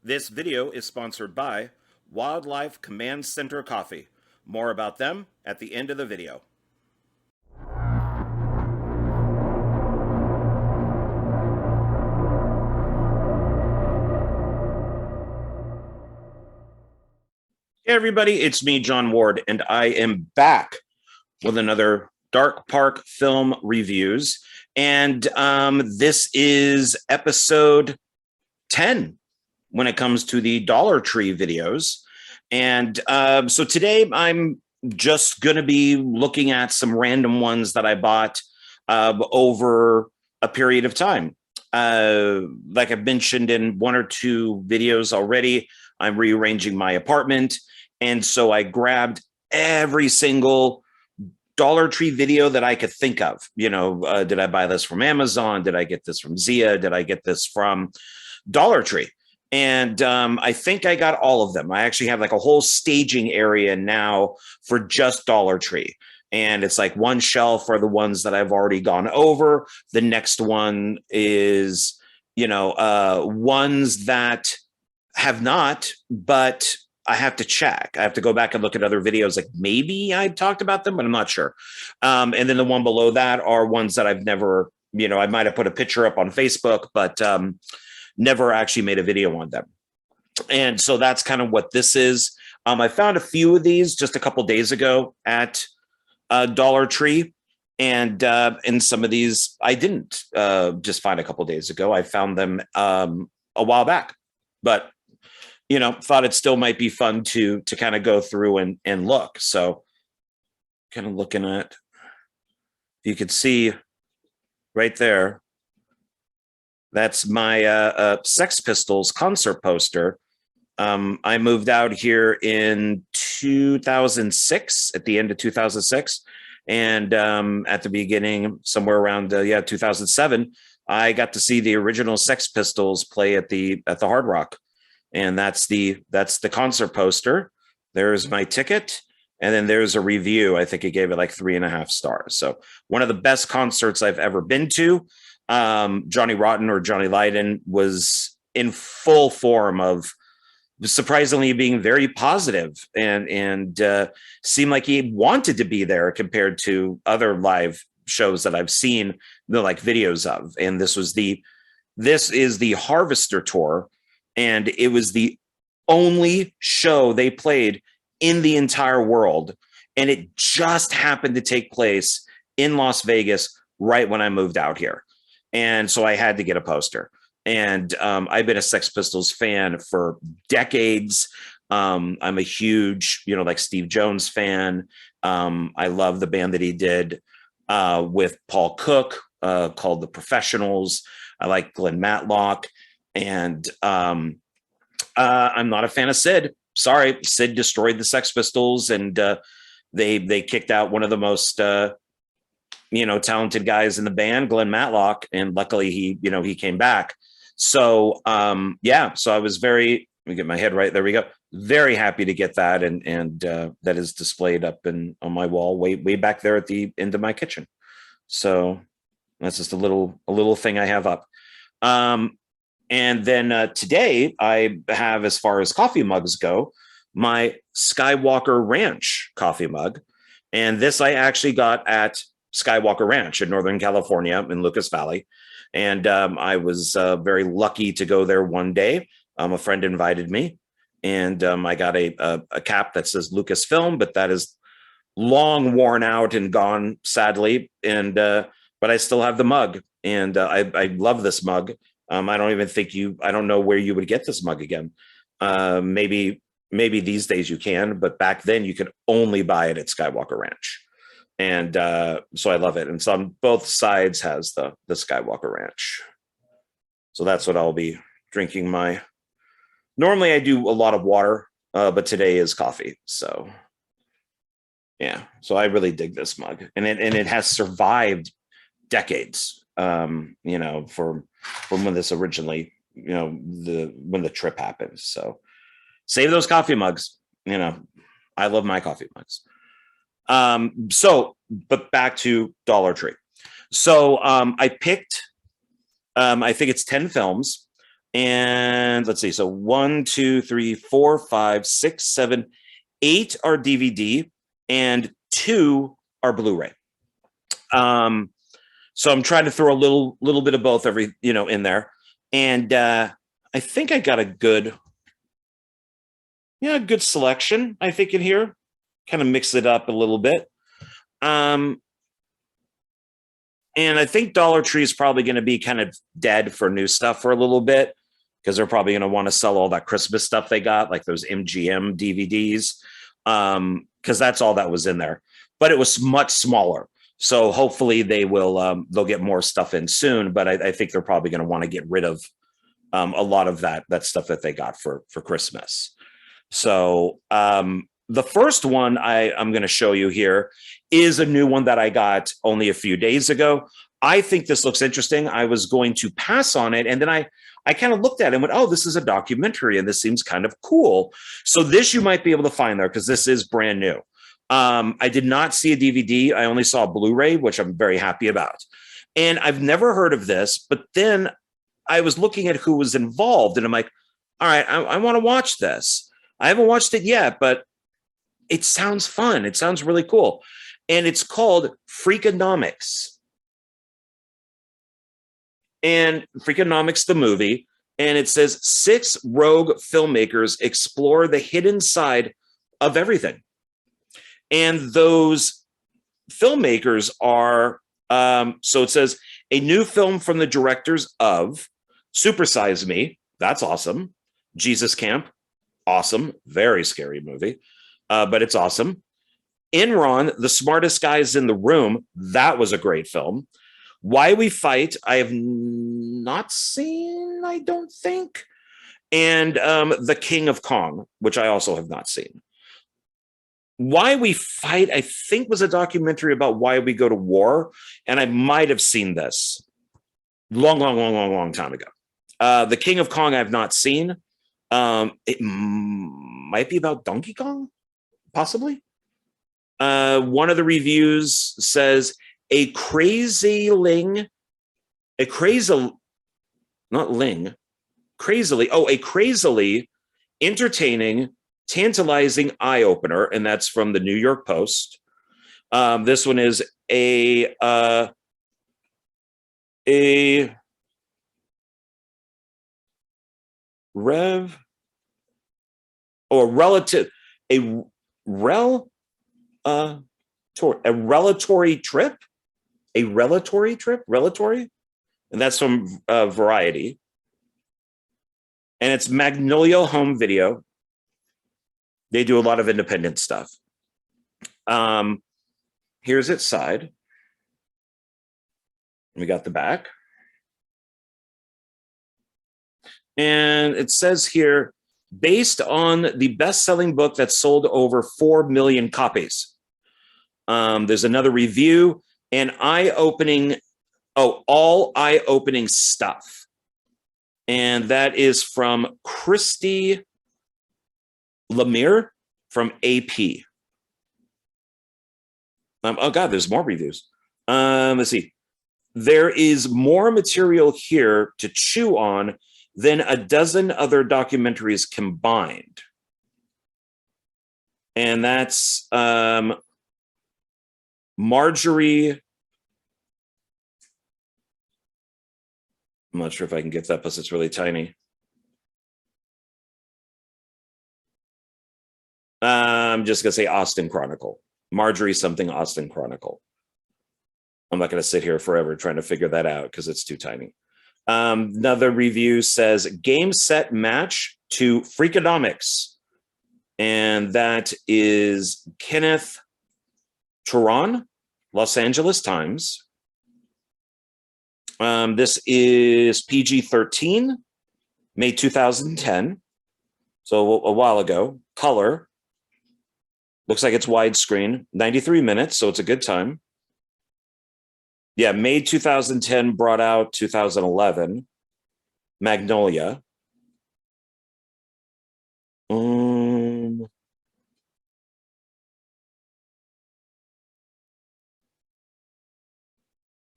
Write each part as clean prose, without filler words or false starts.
This video is sponsored by Wildlife Command Center Coffee. More about them at the end of the video. Hey everybody, it's me, John Ward, and I am back with another Dark Park Film Reviews. And this is episode 10 when it comes to the Dollar Tree videos. And so today I'm just going to be looking at some random ones that I bought over a period of time. Like I've mentioned in one or two videos already, I'm rearranging my apartment. And so I grabbed every single Dollar Tree video that I could think of. You know, did I buy this from Amazon? Did I get this from Zia? Did I get this from Dollar Tree? And I think I got all of them. I actually have like a whole staging area now for just Dollar Tree. And it's like one shelf are the ones that I've already gone over. The next one is, ones that have not, but I have to check. I have to go back and look at other videos. Like maybe I talked about them, but I'm not sure. And then the one below that are ones that I've never, I might have put a picture up on Facebook, but never actually made a video on them. And so that's kind of what this is. I found a few of these just a couple days ago at Dollar Tree. And some of these I didn't just find a couple days ago. I found them a while back, but thought it still might be fun to kind of go through and look. So kind of looking at, you could see right there, that's my Sex Pistols concert poster. I moved out here in 2006, at the end of 2006. And at the beginning, somewhere around 2007, I got to see the original Sex Pistols play at the Hard Rock. And that's the concert poster. There's my ticket. And then there's a review. I think it gave it like 3.5 stars. So one of the best concerts I've ever been to. Johnny Rotten or Johnny Lydon was in full form of surprisingly being very positive and seemed like he wanted to be there compared to other live shows that I've seen like videos of. And this is the Harvester tour. And it was the only show they played in the entire world. And it just happened to take place in Las Vegas right when I moved out here. And so I had to get a poster. And I've been a Sex Pistols fan for decades. I'm a huge, like Steve Jones fan. I love the band that he did with Paul Cook called The Professionals. I like Glenn Matlock. And I'm not a fan of Sid. Sorry, Sid destroyed the Sex Pistols, and they kicked out one of the most talented guys in the band, Glenn Matlock, and luckily he came back. So so I was let me get my head right. There we go. Very happy to get that, and that is displayed up on my wall way back there at the end of my kitchen. So that's just a little thing I have up. And then today I have, as far as coffee mugs go, my Skywalker Ranch coffee mug. And this I actually got at Skywalker Ranch in Northern California in Lucas Valley. And I was very lucky to go there one day. A friend invited me, and I got a cap that says Lucasfilm, but that is long worn out and gone, sadly. And but I still have the mug, and I love this mug. I don't know where you would get this mug again. Maybe these days you can, but back then you could only buy it at Skywalker Ranch. And so I love it. And so on both sides has the Skywalker Ranch. So that's what I'll be drinking normally I do a lot of water, but today is coffee. So yeah, so I really dig this mug, and it has survived decades, from when this originally, when the trip happened. So save those coffee mugs. I love my coffee mugs. But back to Dollar Tree. So I picked, I think it's 10 films, And let's see. So 1, 2, 3, 4, 5, 6, 7, 8 are DVD and 2 are Blu-ray. So I'm trying to throw a little bit of both in there. And I think I got a good selection, I think, in here. Kind of mix it up a little bit. And I think Dollar Tree is probably going to be kind of dead for new stuff for a little bit, because they're probably going to want to sell all that Christmas stuff they got, like those MGM DVDs, because that's all that was in there. But it was much smaller. So hopefully they'll get more stuff in soon. But I think they're probably going to want to get rid of a lot of that stuff that they got for Christmas. So the first one I'm going to show you here is a new one that I got only a few days ago. I think this looks interesting. I was going to pass on it, and then I kind of looked at it and went, oh, this is a documentary, and this seems kind of cool. So this you might be able to find there, because this is brand new. I did not see a DVD. I only saw a Blu-ray, which I'm very happy about. And I've never heard of this, but then I was looking at who was involved, and I'm like, all right, I want to watch this. I haven't watched it yet, but it sounds fun. It sounds really cool. And it's called Freakonomics. And Freakonomics the Movie. And it says 6 rogue filmmakers explore the hidden side of everything. And those filmmakers are, so it says, a new film from the directors of Super Size Me. That's awesome. Jesus Camp. Awesome. Very scary movie. But it's awesome. Enron, The Smartest Guys in the Room. That was a great film. Why We Fight, I have not seen, I don't think. And The King of Kong, which I also have not seen. Why We Fight, I think, was a documentary about why we go to war. And I might have seen this long time ago. The King of Kong, I have not seen. It might be about Donkey Kong, possibly. One of the reviews says crazily entertaining, tantalizing eye-opener, and that's from the New York Post. This one is a relatory, and that's from Variety, and it's Magnolia Home Video. They do a lot of independent stuff. Here's its side. We got the back, and it says here, based on the best-selling book that sold over 4 million copies. There's another review, and all eye-opening stuff. And that is from Christy Lemire from AP. Oh God, there's more reviews. Let's see. There is more material here to chew on than a dozen other documentaries combined. And that's Marjorie. I'm not sure if I can get that, plus it's really tiny. I'm just going to say Austin Chronicle. Marjorie something Austin Chronicle. I'm not going to sit here forever trying to figure that out because it's too tiny. Another review says game, set, match to Freakonomics. And that is Kenneth Turan, Los Angeles Times. This is PG-13, May 2010. So a while ago. Color. Looks like it's widescreen. 93 minutes, so it's a good time. Yeah, May 2010, brought out 2011. Magnolia.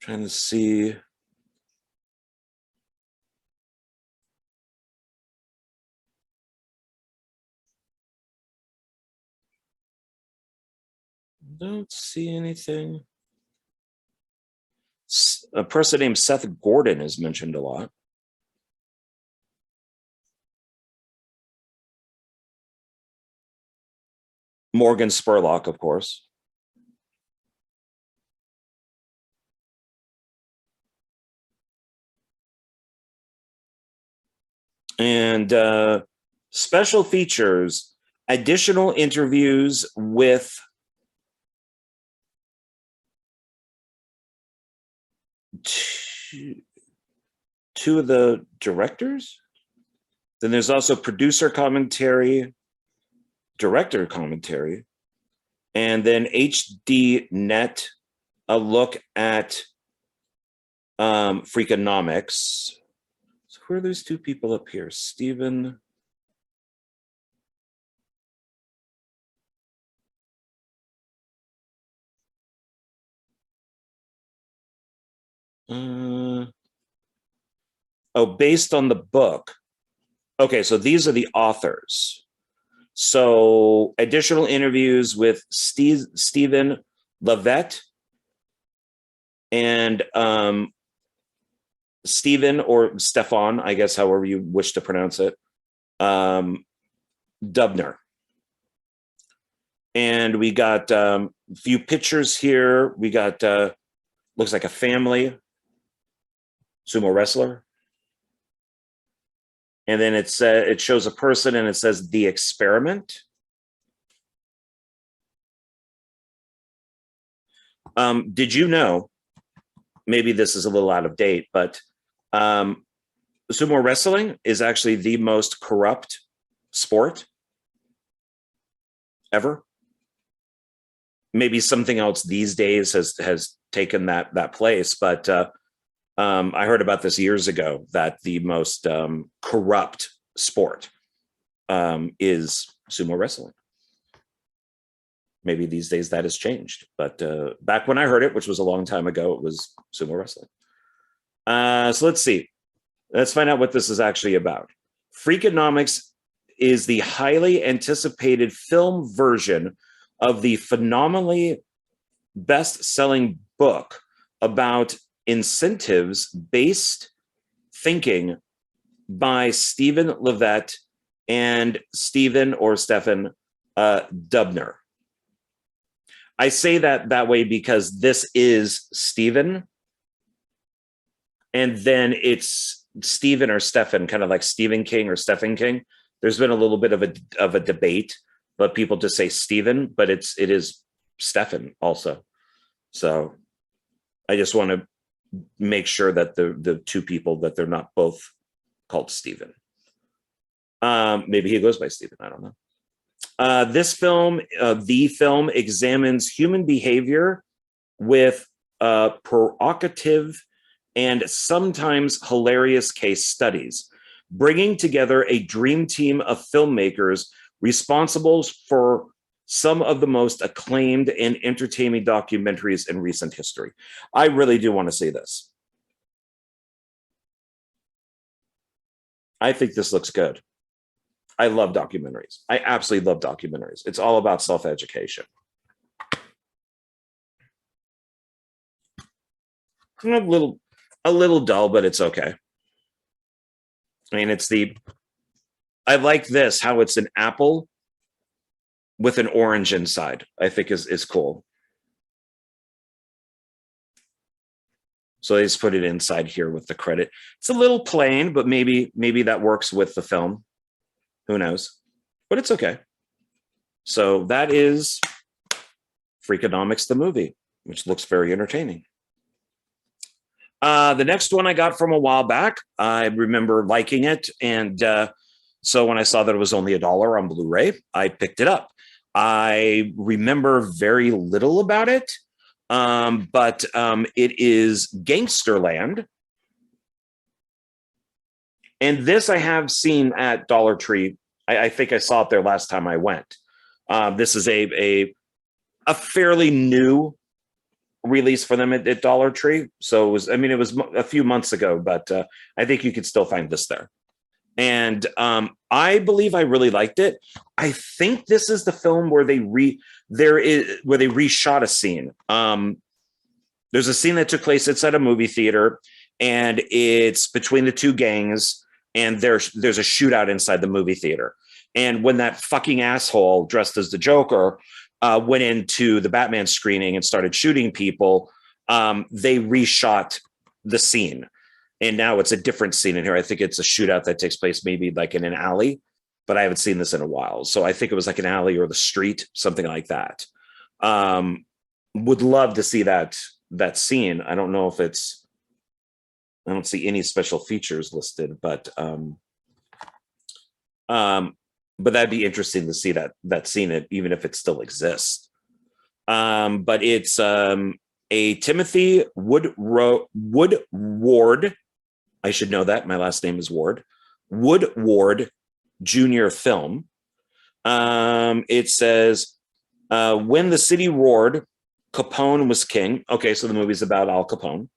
Trying to see. Don't see anything. A person named Seth Gordon is mentioned a lot. Morgan Spurlock, of course. And special features, additional interviews with two of the directors. Then there's also producer commentary, director commentary, and then HD Net, a look at Freakonomics. So who are those two people up here? Stephen. Based on the book. Okay, so these are the authors. So additional interviews with Stephen Levett and Stephen or Stefan, I guess, however you wish to pronounce it, Dubner. And we got a few pictures here. We got, looks like a family, sumo wrestler. And then it shows a person and it says The Experiment. Did you know, maybe this is a little out of date, but sumo wrestling is actually the most corrupt sport ever. Maybe something else these days has taken that place, but I heard about this years ago, that the most corrupt sport is sumo wrestling. Maybe these days that has changed, but back when I heard it, which was a long time ago, it was sumo wrestling. So let's see. Let's find out what this is actually about. Freakonomics is the highly anticipated film version of the phenomenally best-selling book about incentives-based thinking by Stephen Levett and Stephen or Stefan Dubner. I say that way because this is Stephen, and then it's Stephen or Stefan, kind of like Stephen King or Stephen King. There's been a little bit of a debate, but people just say Stephen, but it is Stefan also. So I just want to make sure that the two people, that they're not both called Stephen. Maybe he goes by Stephen, I don't know. This film, the film, examines human behavior with provocative and sometimes hilarious case studies, bringing together a dream team of filmmakers responsible for some of the most acclaimed and entertaining documentaries in recent history. I really do want to see this. I think this looks good. I love documentaries. I absolutely love documentaries. It's all about self-education. A little dull, but it's okay. I mean, I like this, how it's an apple with an orange inside, I think is cool. So they just put it inside here with the credit. It's a little plain, but maybe that works with the film. Who knows? But it's okay. So that is Freakonomics the Movie, which looks very entertaining. The next one I got from a while back, I remember liking it. And so when I saw that it was only $1 on Blu-ray, I picked it up. I remember very little about it, but it is Gangster Land. And this I have seen at Dollar Tree. I think I saw it there last time I went. This is a fairly new release for them at Dollar Tree. So it was a few months ago, but I think you could still find this there. And I believe I really liked it. I think this is the film where they reshot a scene. There's a scene that took place inside a movie theater, and it's between the two gangs, and there's a shootout inside the movie theater. And when that fucking asshole dressed as the Joker went into the Batman screening and started shooting people, they reshot the scene. And now it's a different scene in here. I think it's a shootout that takes place maybe like in an alley, but I haven't seen this in a while. So I think it was like an alley or the street, something like that. Would love to see that scene. I don't know if I don't see any special features listed, but that'd be interesting to see that scene, even if it still exists. But it's a Timothy Woodward. I should know that. My last name is Ward. Woodward Jr. film. It says, when the city roared, Capone was king. Okay, so the movie's about Al Capone.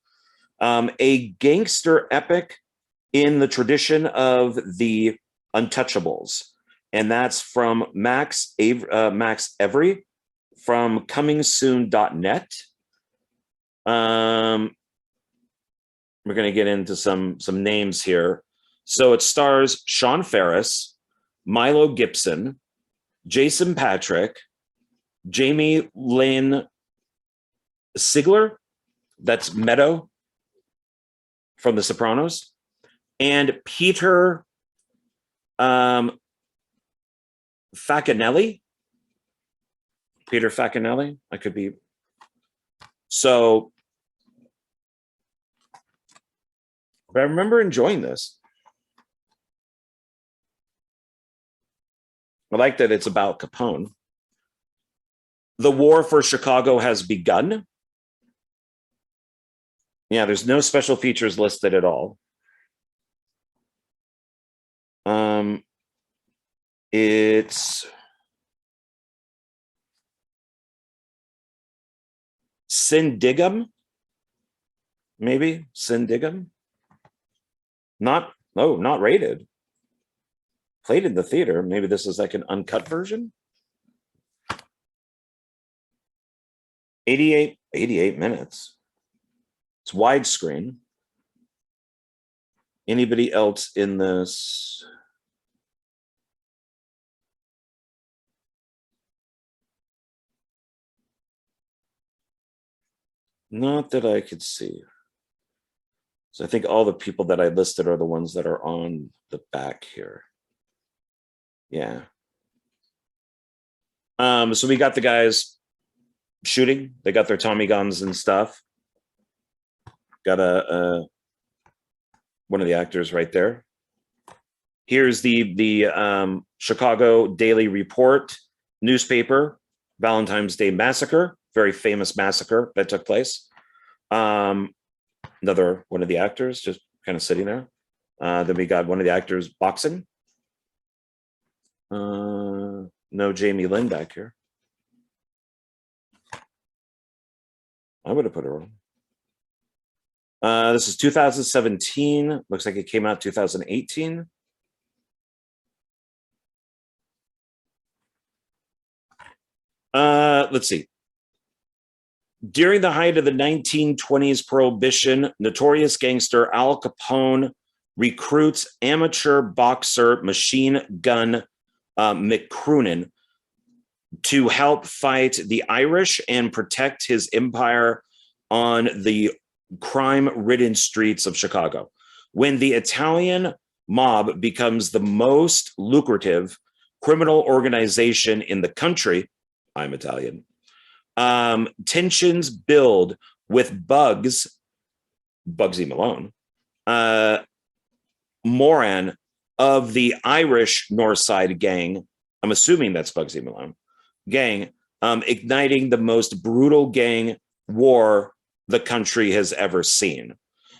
A gangster epic in the tradition of the Untouchables. And that's from Max Every from comingsoon.net. We're going to get into some names here. So it stars Sean Ferris, Milo Gibson, Jason Patrick, Jamie Lynn Sigler, that's Meadow from The Sopranos, and Peter Facinelli. Peter Facinelli, I could be. So, but I remember enjoying this. I like that it's about Capone. The war for Chicago has begun. Yeah, there's no special features listed at all. It's Syndigum, maybe Syndigum. Not rated. Played in the theater. Maybe this is like an uncut version. 88 minutes. It's widescreen. Anybody else in this? Not that I could see. So I think all the people that I listed are the ones that are on the back here. Yeah. So we got the guys shooting. They got their Tommy guns and stuff. Got one of the actors right there. Here's the Chicago Daily Report newspaper, Valentine's Day Massacre, very famous massacre that took place. Another one of the actors just kind of sitting there. Then we got one of the actors boxing. No Jamie Lynn back here. I would have put her on. This is 2017. Looks like it came out 2018. Let's see. During the height of the 1920s prohibition, notorious gangster Al Capone recruits amateur boxer Machine Gun McCroonan to help fight the Irish and protect his empire on the crime-ridden streets of Chicago. When the Italian mob becomes the most lucrative criminal organization in the country, I'm Italian, tensions build with Bugsy Malone, Moran of the Irish North Side gang, I'm assuming that's Bugsy Malone, gang, igniting the most brutal gang war the country has ever seen.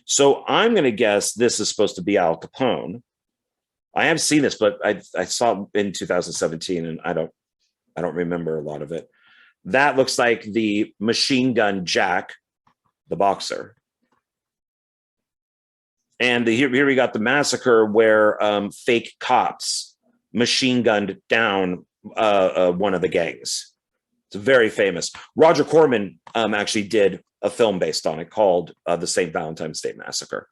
So I'm going to guess this is supposed to be Al Capone. I have seen this, but I saw it in 2017, and I don't remember a lot of it. That looks like the Machine Gun Jack, the boxer. And here we got the massacre where fake cops machine gunned down one of the gangs. It's very famous. Roger Corman actually did a film based on it called The St. Valentine's Day Massacre.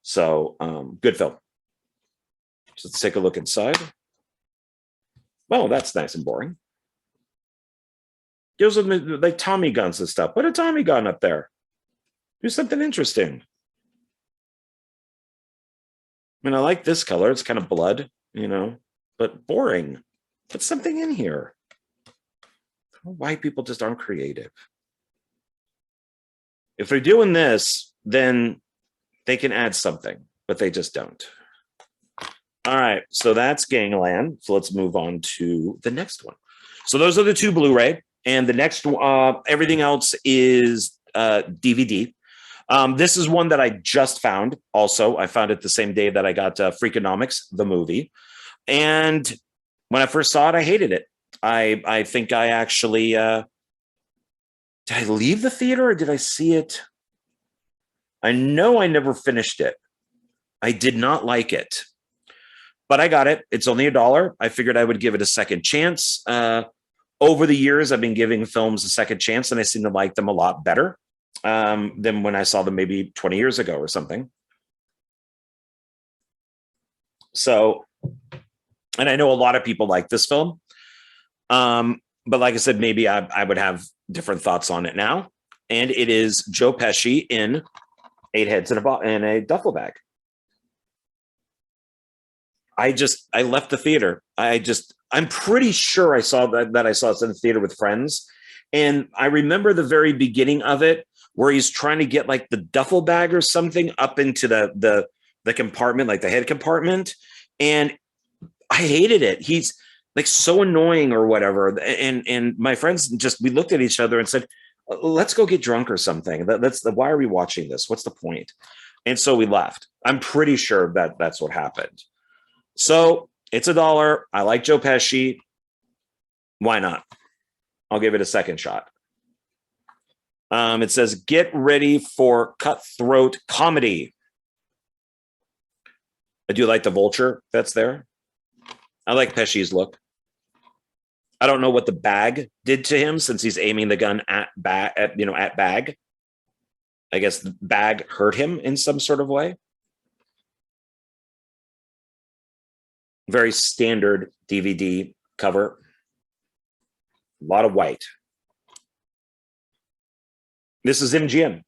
So good film. So let's take a look inside. Oh, that's nice and boring. Deals with like Tommy guns and stuff. Put a Tommy gun up there. Do something interesting. I mean, I like this color. It's kind of blood, you know, but boring. Put something in here. White people just aren't creative. If they're doing this, then they can add something, but they just don't. All right, so that's Gangland. So let's move on to the next one. So those are the two Blu-ray, and the next everything else is DVD. This is one that I just found. Also, I found it the same day that I got Freakonomics, the movie. And when I first saw it, I hated it. I think I actually, did I leave the theater or did I see it? I know I never finished it. I did not like it, but I got it. It's only $1. I figured I would give it a second chance. Over the years, I've been giving films a second chance, and I seem to like them a lot better than when I saw them maybe 20 years ago or something. So, and I know a lot of people like this film. But like I said, maybe I would have different thoughts on it now. And it is Joe Pesci in 8 Heads in a Duffel Bag. I left the theater. I'm pretty sure I saw that I saw it in the theater with friends. And I remember the very beginning of it where he's trying to get like the duffel bag or something up into the compartment, like the head compartment. And I hated it. He's like so annoying or whatever. And my friends we looked at each other and said, let's go get drunk or something. Why are we watching this? What's the point? And so we left. I'm pretty sure that's what happened. So it's $1. I like Joe Pesci. Why not? I'll give it a second shot. It says, get ready for cutthroat comedy. I do like the vulture that's there. I like Pesci's look. I don't know what the bag did to him since he's aiming the gun at Bag. I guess the bag hurt him in some sort of way. Very standard DVD cover. A lot of white. This is MGM.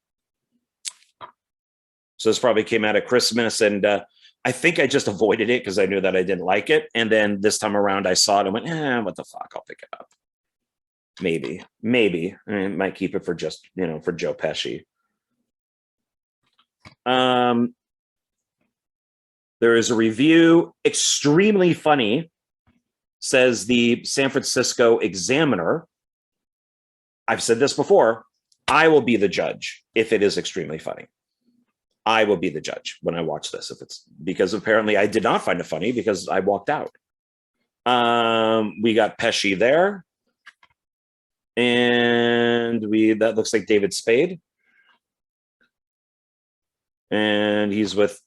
So this probably came out at Christmas, and I think I just avoided it because I knew that I didn't like it. And then this time around, I saw it and went, what the fuck? I'll pick it up. Maybe. I might keep it for just, for Joe Pesci. There is a review, extremely funny, says the San Francisco Examiner. I've said this before. I will be the judge if it is extremely funny. I will be the judge when I watch this, if it's because apparently I did not find it funny because I walked out. We got Pesci there. And that looks like David Spade. And he's with,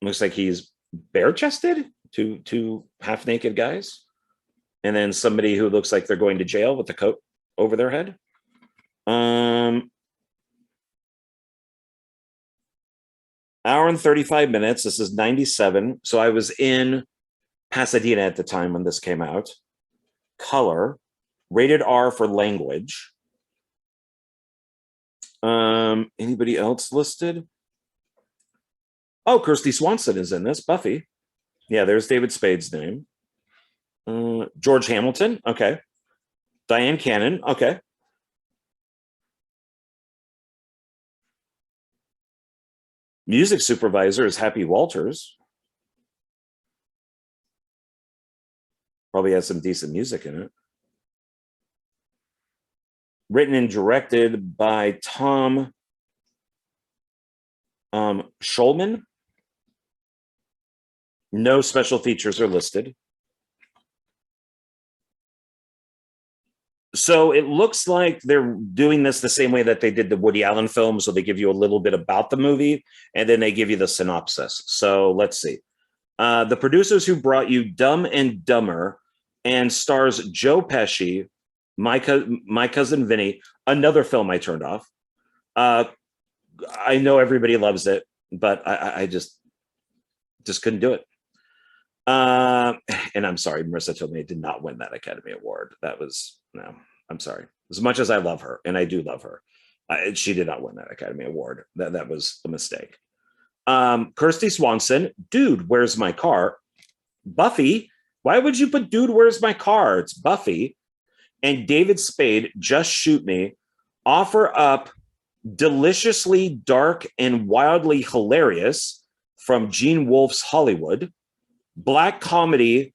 looks like he's bare-chested, two half-naked guys. And then somebody who looks like they're going to jail with a coat over their head. Hour and 35 minutes. This is 97. So I was in Pasadena at the time when this came out. Color. Rated R for language. Anybody else listed? Oh, Kirsty Swanson is in this. Buffy. Yeah, there's David Spade's name. George Hamilton. Okay. Diane Cannon. Okay. Music supervisor is Happy Walters. Probably has some decent music in it. Written and directed by Tom Schulman. No special features are listed. So it looks like they're doing this the same way that they did the Woody Allen film. So they give you a little bit about the movie and then they give you the synopsis. So let's see. The producers who brought you Dumb and Dumber and stars Joe Pesci, my cousin Vinny, another film I turned off. I know everybody loves it, but I just couldn't do it. And I'm sorry, Marissa told me it did not win that Academy Award. That was, no, I'm sorry. As much as I love her, and I do love her, she did not win that Academy Award. That was a mistake. Kirsty Swanson, Dude, Where's My Car? Buffy, why would you put Dude, Where's My Car? It's Buffy. And David Spade, Just Shoot Me, offer up Deliciously Dark and Wildly Hilarious from Gene Wolfe's Hollywood, black comedy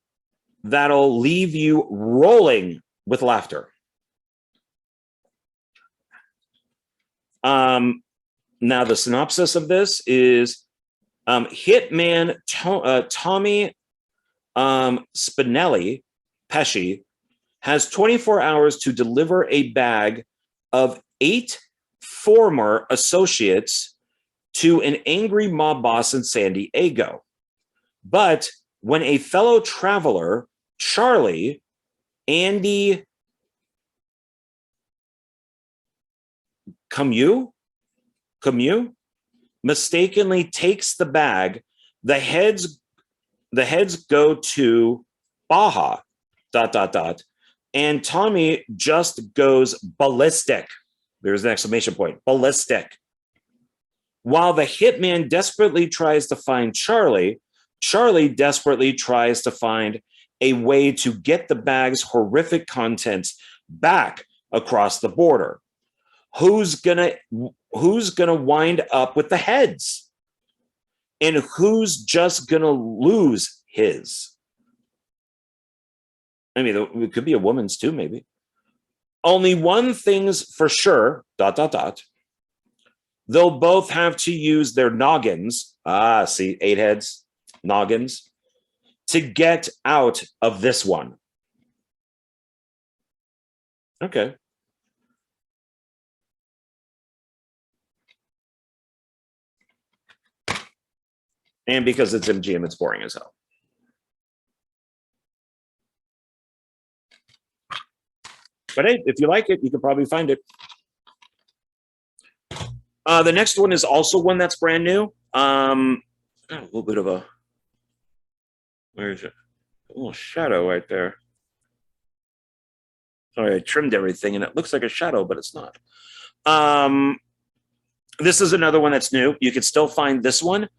that'll leave you rolling with laughter. Now, the synopsis of this is hitman Tommy Spinelli, Pesci, has 24 hours to deliver a bag of 8 former associates to an angry mob boss in San Diego. But when a fellow traveler, Charlie, Andy Camus, mistakenly takes the bag, the heads go to Baja, ... and Tommy just goes ballistic. There's an exclamation point, ballistic. While the hitman desperately tries to find Charlie, Charlie desperately tries to find a way to get the bag's horrific contents back across the border. Who's gonna wind up with the heads? And who's just gonna lose his? I mean, it could be a woman's too, maybe. Only one thing's for sure, ... They'll both have to use their noggins. See, 8 heads, noggins, to get out of this one. Okay. And because it's MGM, it's boring as hell. But hey, if you like it, you can probably find it. The next one is also one that's brand new. A little bit of a, where is it? A little shadow right there. Sorry, I trimmed everything and it looks like a shadow, but it's not. This is another one that's new. You can still find this one.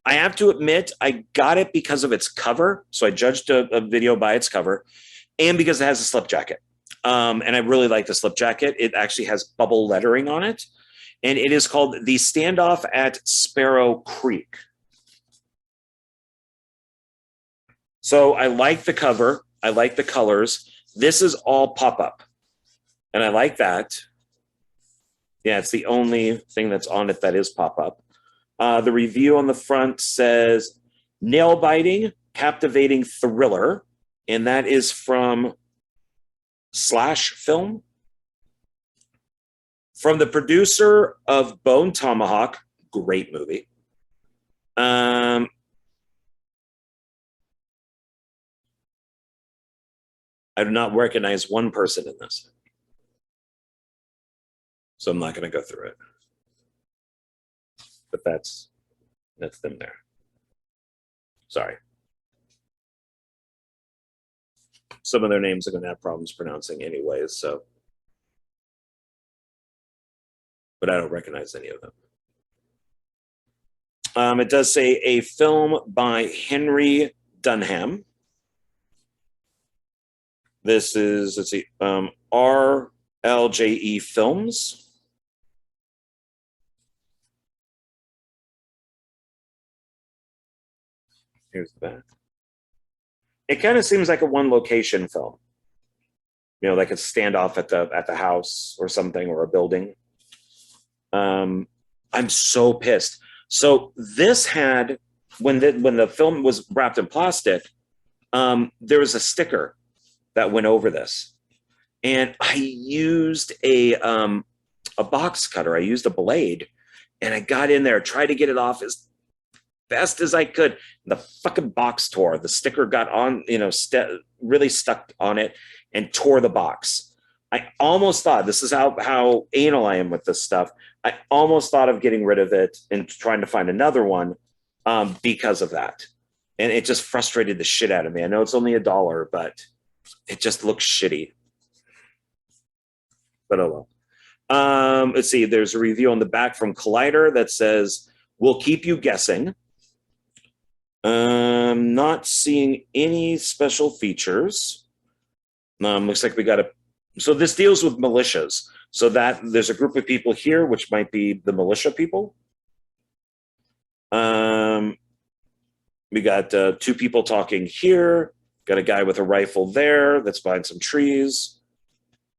I have to admit, I got it because of its cover. So I judged a video by its cover and because it has a slip jacket. And I really like the slip jacket. It actually has bubble lettering on it. And it is called The Standoff at Sparrow Creek. So I like the cover. I like the colors. This is all pop-up. And I like that. Yeah, it's the only thing that's on it that is pop-up. The review on the front says, nail-biting, captivating thriller. And that is from Slash Film. From the producer of Bone Tomahawk, great movie. I do not recognize one person in this. So I'm not going to go through it. But that's them there. Sorry. Some of their names are going to have problems pronouncing anyways, so. But I don't recognize any of them. It does say a film by Henry Dunham. This is, let's see, RLJE Films. Here's the back. It kind of seems like a one location film. You know, like a standoff at the house or something, or a building. I'm so pissed. So this had, when the film was wrapped in plastic, there was a sticker that went over this. and I used a box cutter. I used a blade, and I got in there, tried to get it off as best as I could. The fucking box tore. The sticker got on, really stuck on it and tore the box. I almost thought, this is how anal I am with this stuff. I almost thought of getting rid of it and trying to find another one because of that. And it just frustrated the shit out of me. I know it's only $1, but it just looks shitty. But oh well. Let's see. There's a review on the back from Collider that says, "We'll keep you guessing." Not seeing any special features. Looks like we got a. So this deals with militias. So that there's a group of people here, which might be the militia people. We got 2 people talking here. Got a guy with a rifle there that's behind some trees.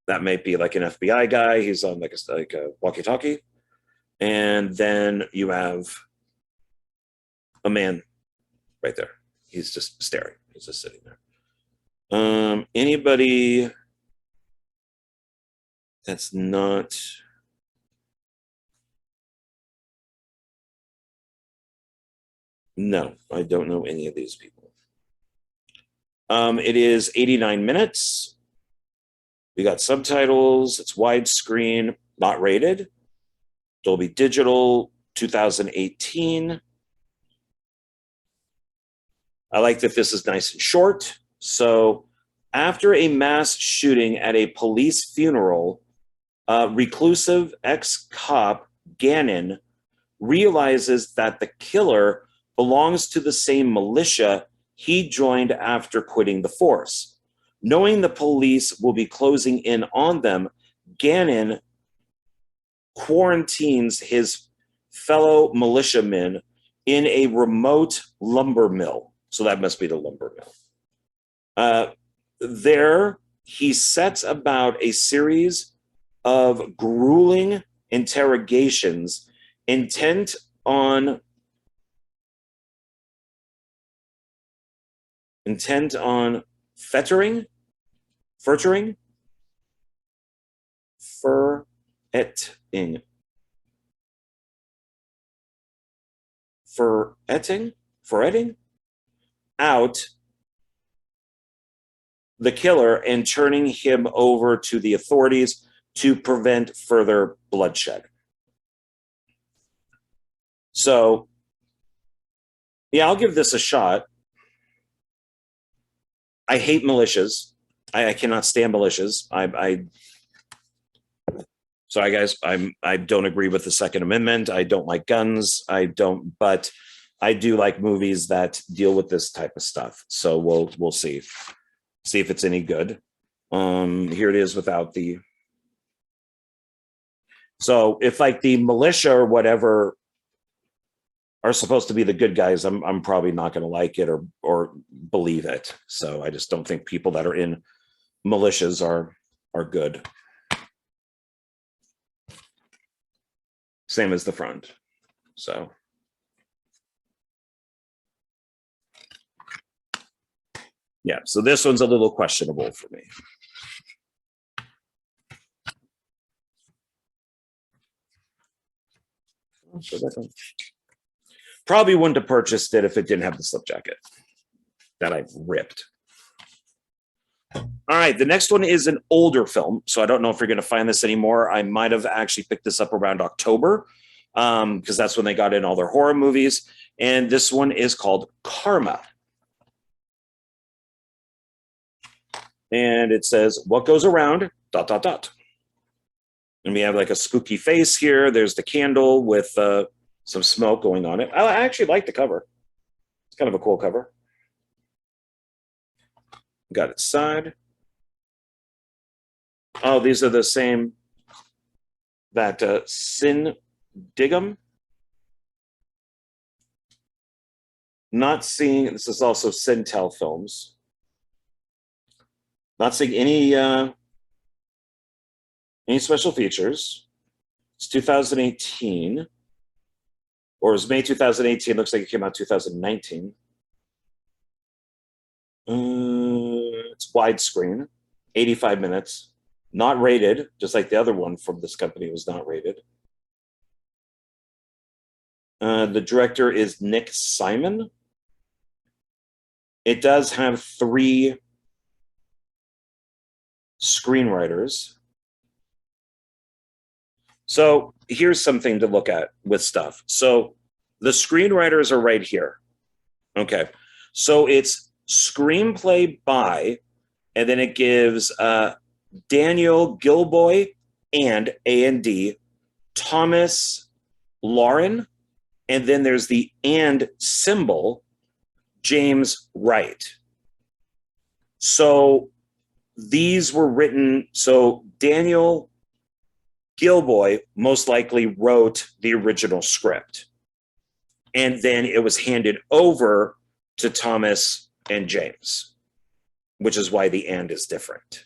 That might be like an FBI guy. He's on like a walkie-talkie. And then you have a man right there. He's just staring. He's just sitting there. Anybody that's not... No, I don't know any of these people. It is 89 minutes. We got subtitles. It's widescreen, not rated. Dolby Digital, 2018. I like that this is nice and short. So after a mass shooting at a police funeral, reclusive ex-cop Gannon realizes that the killer belongs to the same militia he joined after quitting the force. Knowing the police will be closing in on them, Gannon quarantines his fellow militiamen in a remote lumber mill. So that must be the lumber mill. There, he sets about a series of grueling interrogations intent on fettering, ferreting, out the killer and turning him over to the authorities to prevent further bloodshed. So, yeah, I'll give this a shot. I hate militias. I cannot stand militias. Sorry, guys. I don't agree with the Second Amendment. I don't like guns. But I do like movies that deal with this type of stuff. So we'll see if it's any good. Here it is without the. So if like the militia or whatever are supposed to be the good guys, I'm probably not going to like it or believe it. So I just don't think people that are in militias are good. Same as the front. So yeah, so this one's a little questionable for me. Probably wouldn't have purchased it if it didn't have the slip jacket that I've ripped. All right, the next one is an older film, so I don't know if you're going to find this anymore. I might have actually picked this up around October because that's when they got in all their horror movies. And this one is called Karma. And it says, what goes around, ... And we have like a spooky face here. There's the candle with some smoke going on it. I actually like the cover. It's kind of a cool cover. Got its side. Oh, these are the same that Sin Digum. Not seeing, this is also Sintel Films. Not seeing any special features. It's 2018. Or it was May 2018. Looks like it came out 2019. It's widescreen, 85 minutes. Not rated, just like the other one from this company was not rated. The director is Nick Simon. It does have 3 screenwriters. So here's something to look at with stuff. So the screenwriters are right here. Okay. So it's screenplay by, and then it gives Daniel Gilboy and A&D, Thomas Lauren, and then there's the and symbol, James Wright. So these were written, so Daniel Gilboy most likely wrote the original script. And then it was handed over to Thomas and James, which is why the and is different.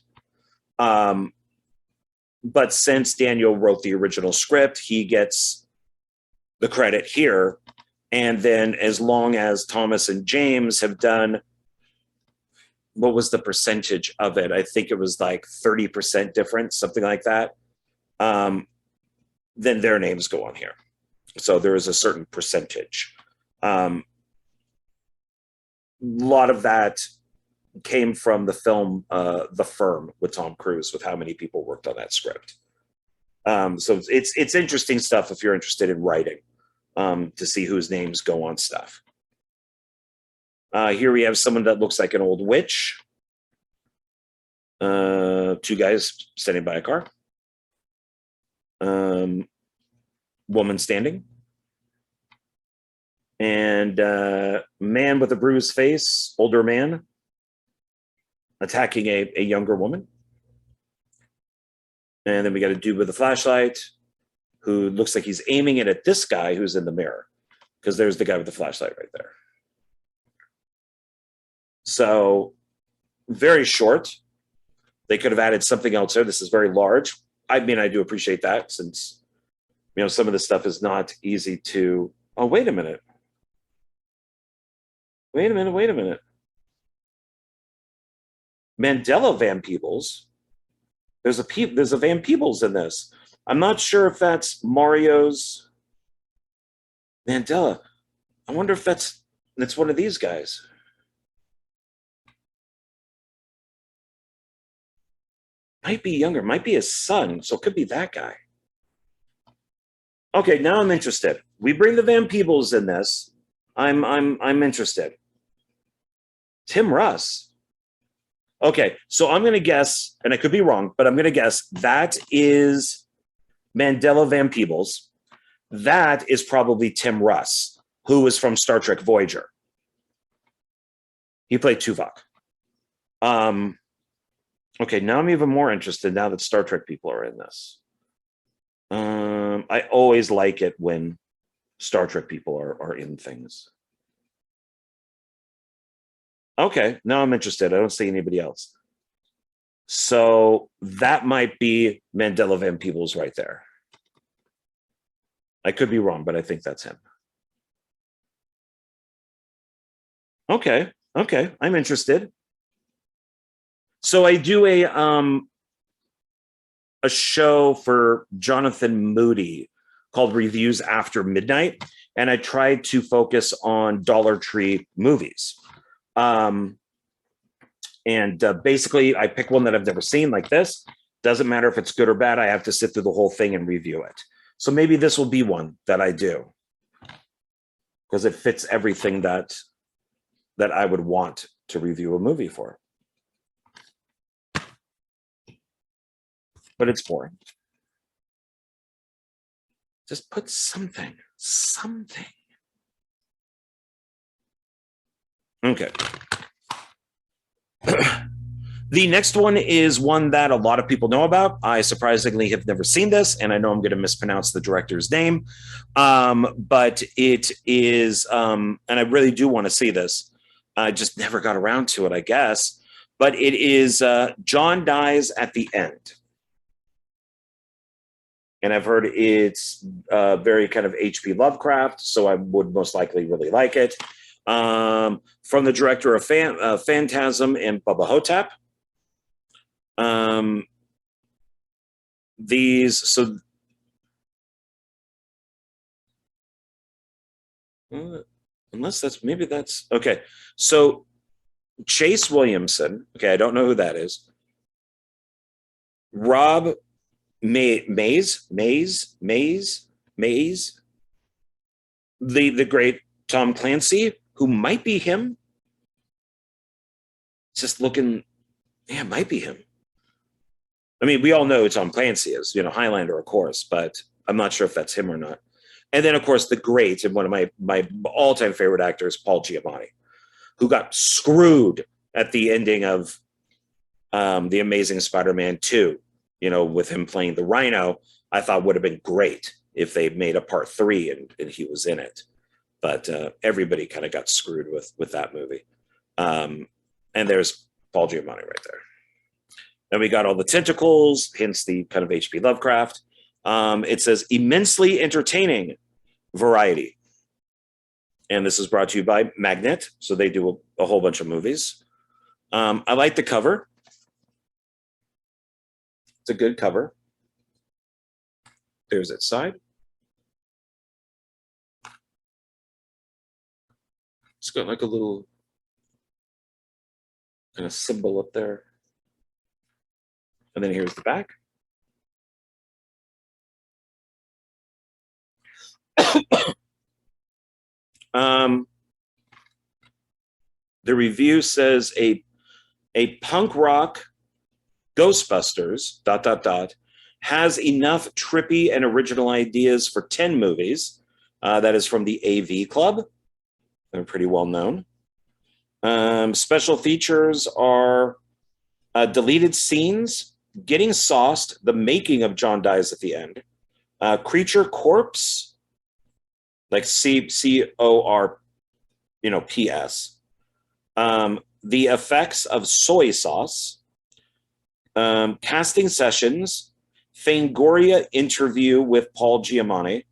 But since Daniel wrote the original script, he gets the credit here. And then as long as Thomas and James have done, what was the percentage of it? I think it was like 30% difference, something like that. Then their names go on here. So there is a certain percentage. A lot of that came from the film The Firm with Tom Cruise, with how many people worked on that script. So it's interesting stuff if you're interested in writing, to see whose names go on stuff. Here we have someone that looks like an old witch. 2 guys standing by a car. Woman standing. And man with a bruised face, older man, attacking a younger woman. And then we got a dude with a flashlight who looks like he's aiming it at this guy who's in the mirror, because there's the guy with the flashlight right there. So very short. They could have added something else there. This is very large. I mean, I do appreciate that, since, you know, some of this stuff is not easy to... Oh, wait a minute. Wait a minute. Mandela Van Peebles. There's a Van Peebles in this. I'm not sure if that's Mario's Mandela. I wonder if that's one of these guys. Might be younger, might be his son, so it could be that guy. Okay, now I'm interested. We bring the Van Peebles in this. I'm interested. Tim Russ. Okay, so I'm gonna guess, and I could be wrong, but I'm gonna guess that is Mandela Van Peebles. That is probably Tim Russ, who is from Star Trek Voyager. He played Tuvok. Okay, now I'm even more interested now that Star Trek people are in this. I always like it when Star Trek people are in things. Okay, now I'm interested. I don't see anybody else. So that might be Mandela Van Peebles right there. I could be wrong, but I think that's him. Okay, I'm interested. So I do a show for Jonathan Moody called Reviews After Midnight, and I try to focus on Dollar Tree movies. Basically, I pick one that I've never seen, like this. Doesn't matter if it's good or bad. I have to sit through the whole thing and review it. So maybe this will be one that I do, because it fits everything that I would want to review a movie for. But it's boring. Just put something. Okay. The next one is one that a lot of people know about. I surprisingly have never seen this, and I know I'm going to mispronounce the director's name. But it is, and I really do want to see this. I just never got around to it, I guess. But it is John Dies at the End. And I've heard it's very kind of H.P. Lovecraft, so I would most likely really like it. From the director of Phantasm and Bubba Hotep. these, so unless that's, maybe that's, okay. So Chase Williamson, okay, I don't know who that is. Rob Mays, the great Tom Clancy, who might be him. Just looking, yeah, it might be him. I mean, we all know who Tom Clancy is, you know, Highlander, of course, but I'm not sure if that's him or not. And then, of course, the great and one of my all-time favorite actors, Paul Giamatti, who got screwed at the ending of The Amazing Spider-Man 2, you know, with him playing the Rhino. I thought would have been great if they made a part 3 and he was in it. But everybody kind of got screwed with that movie. And there's Paul Giamatti right there. Then we got all the tentacles, hence the kind of H.P. Lovecraft. It says immensely entertaining variety. And this is brought to you by Magnet. So they do a whole bunch of movies. I like the cover. It's a good cover. There's its side. It's got like a little kind of symbol up there. And then here's the back. The review says a punk rock Ghostbusters ... has enough trippy and original ideas for 10 movies. That is from the AV Club. They're pretty well known. Special features are deleted scenes, getting sauced, the making of John dies at the end, creature corpse, like COR, you know, PS. The effects of soy sauce, casting sessions, Fangoria interview with Paul Giamatti,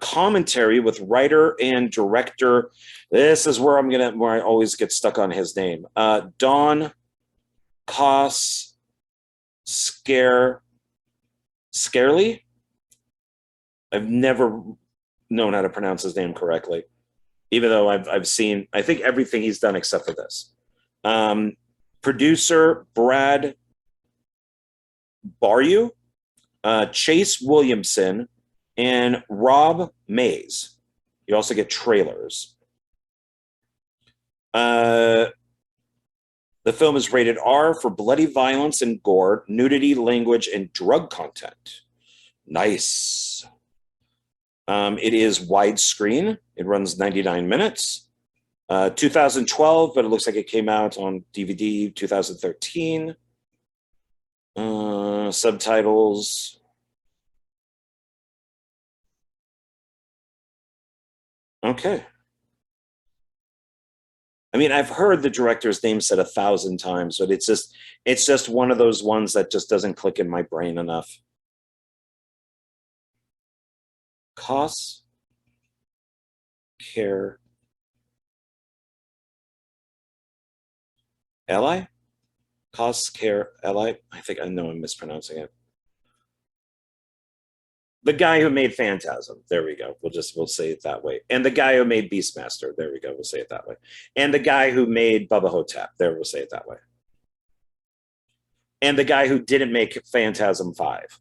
commentary with writer and director. This is where where I always get stuck on his name. Don Scarley. I've never known how to pronounce his name correctly, even though I've seen, I think, everything he's done except for this. Producer Brad Baryu, Chase Williamson, and Rob Mays. You also get trailers. The film is rated R for bloody violence and gore, nudity, language, and drug content. Nice. It is widescreen. It runs 99 minutes. 2012, but it looks like it came out on DVD 2013. Subtitles. Okay. I mean, I've heard the director's name said 1,000 times, but it's just one of those ones that just doesn't click in my brain enough. Costs, care, ally, costs, care, ally. I think I know I'm mispronouncing it. The guy who made Phantasm. There we go. We'll say it that way. And the guy who made Beastmaster. There we go. We'll say it that way. And the guy who made Bubba Hotep. There, we'll say it that way. And the guy who didn't make Phantasm 5.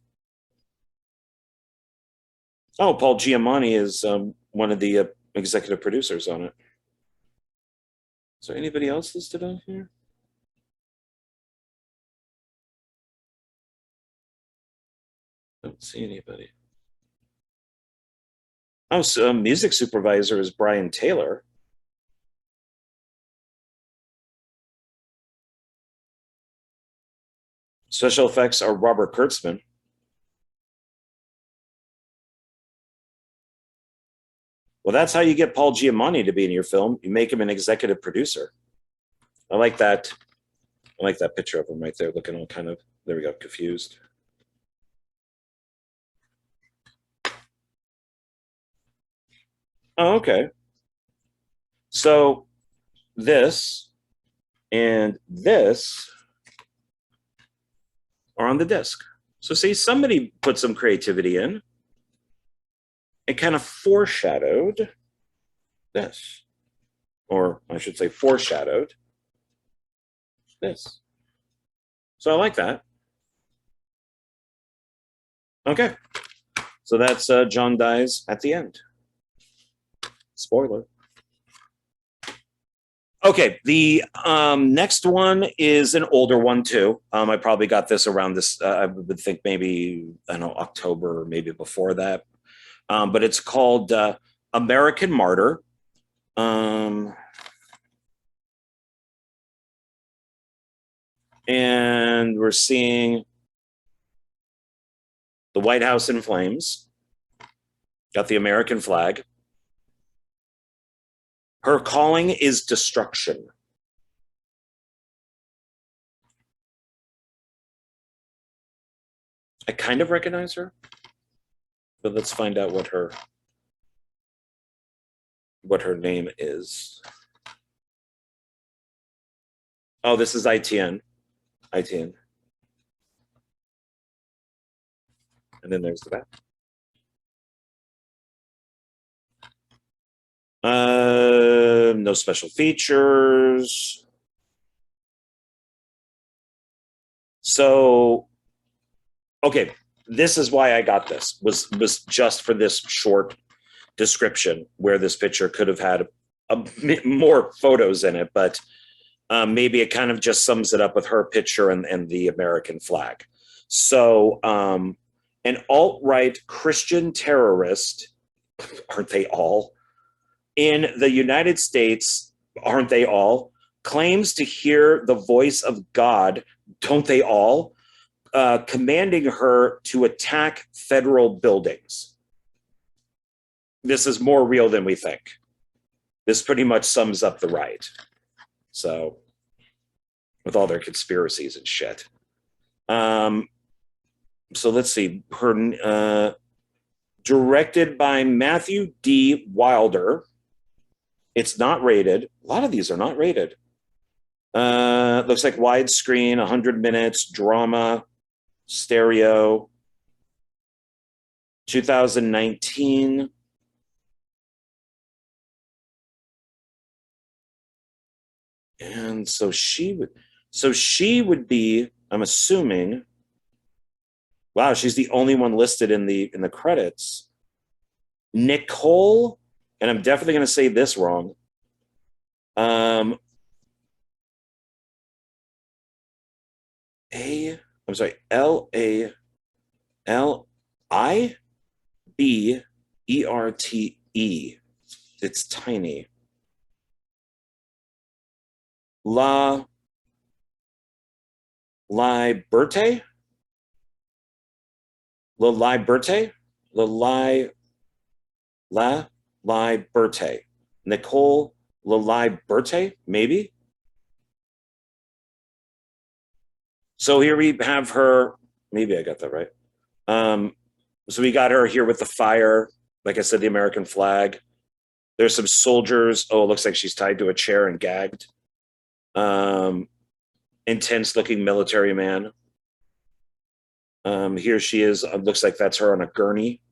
Oh, Paul Giamatti is one of the executive producers on it. Is there anybody else listed on here? Don't see anybody. Oh, so music supervisor is Brian Taylor. Special effects are Robert Kurtzman. Well, that's how you get Paul Giamatti to be in your film. You make him an executive producer. I like that. I like that picture of him right there, looking all kind of, there we go, confused. Oh, okay. So this and this are on the disc. So see, somebody put some creativity in. It kind of foreshadowed this, or I should say foreshadowed this. So I like that. Okay. So that's John dies at the end. Spoiler. Okay, the next one is an older one too. I probably got this around this, I would think maybe, I don't know, October or maybe before that. But it's called American Martyr. And we're seeing the White House in flames. Got the American flag. Her calling is destruction. I kind of recognize her, but let's find out what her name is. Oh, this is ITN. ITN. And then there's the back. No special features. So, okay, this is why I got this, was just for this short description where this picture could have had more photos in it, but maybe it kind of just sums it up with her picture and the American flag. So an alt-right Christian terrorist, aren't they all, in the United States, aren't they all, claims to hear the voice of God, don't they all, commanding her to attack federal buildings. This is more real than we think. This pretty much sums up the right. So, with all their conspiracies and shit. So let's see. Her directed by Matthew D. Wilder. It's not rated. A lot of these are not rated. Looks like widescreen, 100 minutes, drama, stereo. 2019. And so she would be, I'm assuming, wow, she's the only one listed in the credits. Nicole, and I'm definitely going to say this wrong. I'm sorry, Liberte. It's tiny. La Liberte? La Liberte? La Liberte. Nicole La Liberte, maybe? So here we have her, maybe I got that right. So we got her here with the fire, like I said, the American flag. There's some soldiers. Oh, it looks like she's tied to a chair and gagged. Intense looking military man. Here she is. Looks like that's her on a gurney.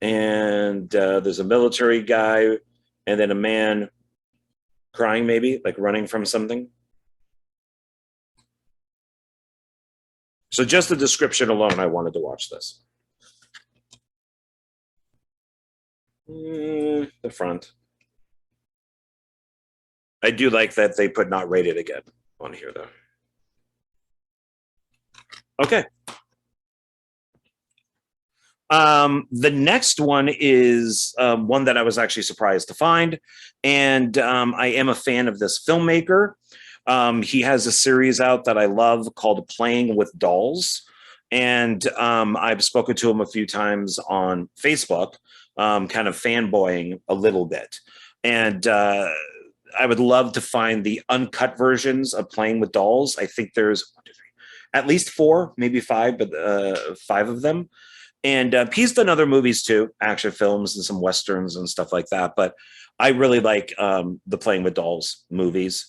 And there's a military guy and then a man crying, maybe like running from something. So just the description alone, I wanted to watch this. The front. I do like that they put not rated again on here, though. Okay. The next one is one that I was actually surprised to find. And I am a fan of this filmmaker. He has a series out that I love called Playing with Dolls. And I've spoken to him a few times on Facebook, kind of fanboying a little bit. And I would love to find the uncut versions of Playing with Dolls. I think there's at least 4, maybe 5, but 5 of them. And he's done other movies too, action films and some Westerns and stuff like that. But I really like the Playing with Dolls movies.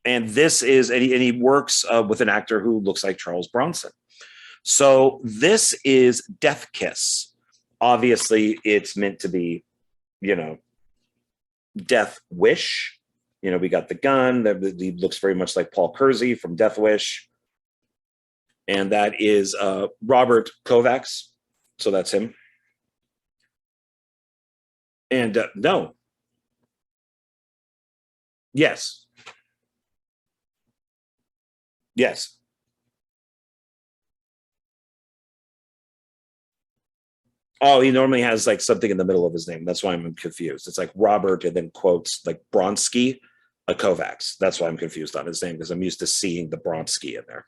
And this is, and he works with an actor who looks like Charles Bronson. So this is Death Kiss. Obviously, it's meant to be, you know, Death Wish. You know, we got the gun that he looks very much like Paul Kersey from Death Wish. And that is Robert Kovacs. So that's him. And no. Yes. Yes. Oh, he normally has like something in the middle of his name. That's why I'm confused. It's like Robert and then quotes like Bronsky, a Kovacs. That's why I'm confused on his name because I'm used to seeing the Bronsky in there.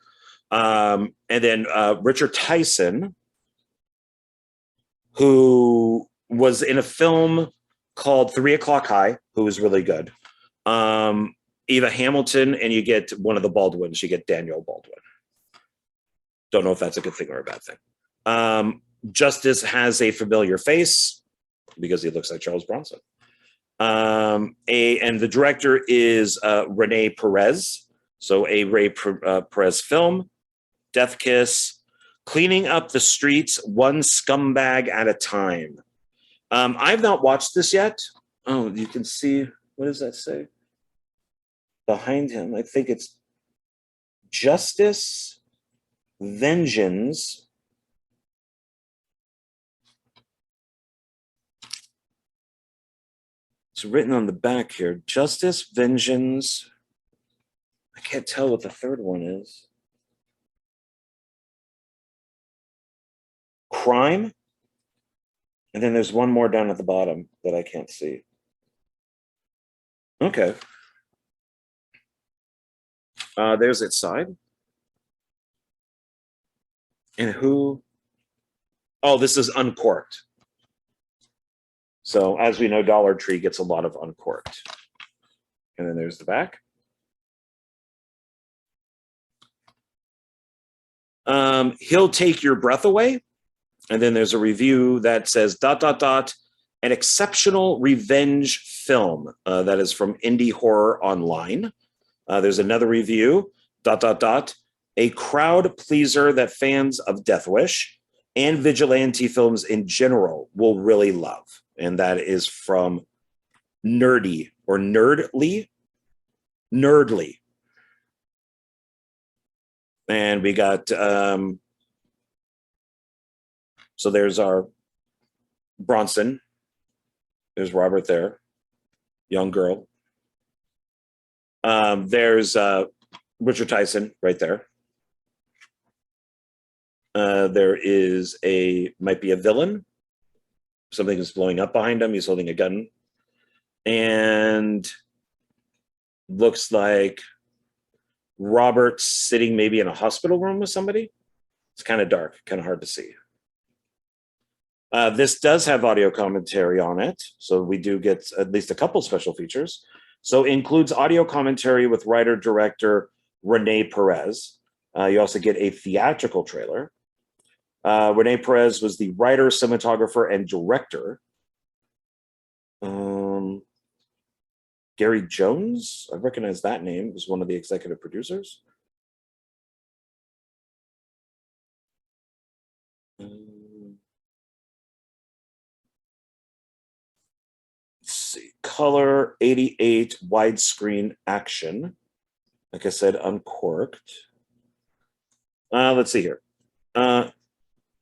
And then Richard Tyson, who was in a film called 3 O'Clock High, who was really good. Eva Hamilton, and you get one of the Baldwins. You get Daniel Baldwin. Don't know if that's a good thing or a bad thing. Justice has a familiar face because he looks like Charles Bronson. And the director is Rene Perez. So a Ray Perez film, Death Kiss, cleaning up the streets one scumbag at a time. I've not watched this yet. Oh, you can see, what does that say? Behind him, I think it's Justice, Vengeance. It's written on the back here. Justice, Vengeance. I can't tell what the third one is. Crime. And then there's one more down at the bottom that I can't see. Okay. There's its side. And who? Oh, this is uncorked. So as we know, Dollar Tree gets a lot of uncorked. And then there's the back. He'll take your breath away. And then there's a review that says ... an exceptional revenge film that is from Indie Horror Online. There's another review ... a crowd pleaser that fans of Death Wish and vigilante films in general will really love. And that is from Nerdy or Nerdly. Nerdly. And we got, so there's our Bronson. There's Robert there, young girl. There's Richard Tyson right there. There is might be a villain. Something is blowing up behind him. He's holding a gun. And looks like Robert sitting maybe in a hospital room with somebody. It's kind of dark, kind of hard to see. This does have audio commentary on it, so we do get at least a couple special features. So it includes audio commentary with writer-director Rene Perez. You also get a theatrical trailer. Rene Perez was the writer, cinematographer, and director. Gary Jones, I recognize that name, was one of the executive producers. Let's see, color 88 widescreen action. Like I said, uncorked. Let's see here.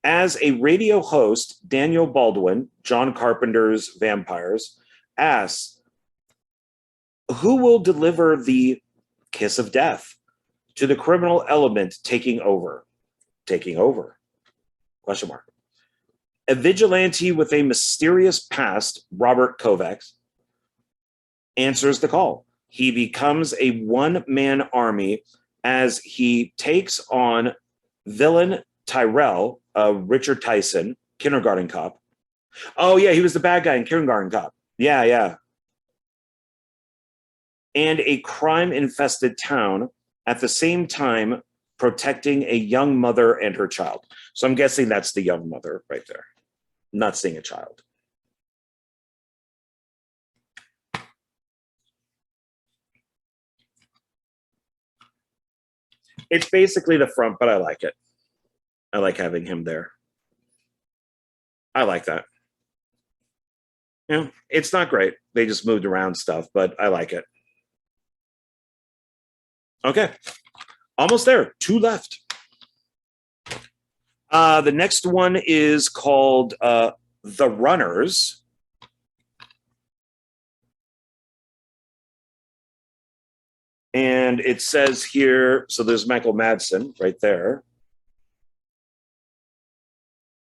As a radio host, Daniel Baldwin, John Carpenter's Vampires, asks, who will deliver the kiss of death to the criminal element taking over? Taking over? Question mark. A vigilante with a mysterious past, Robert Kovacs, answers the call. He becomes a one-man army as he takes on villain Tyrell, Richard Tyson, kindergarten cop. Oh, yeah, he was the bad guy in Kindergarten Cop. Yeah, yeah. And a crime-infested town at the same time protecting a young mother and her child. So I'm guessing that's the young mother right there. I'm not seeing a child. It's basically the front, but I like it. I like having him there. I like that. It's not great. They just moved around stuff, but I like it. Okay. Almost there. 2 left. The next one is called The Runners. And it says here, so there's Michael Madsen right there.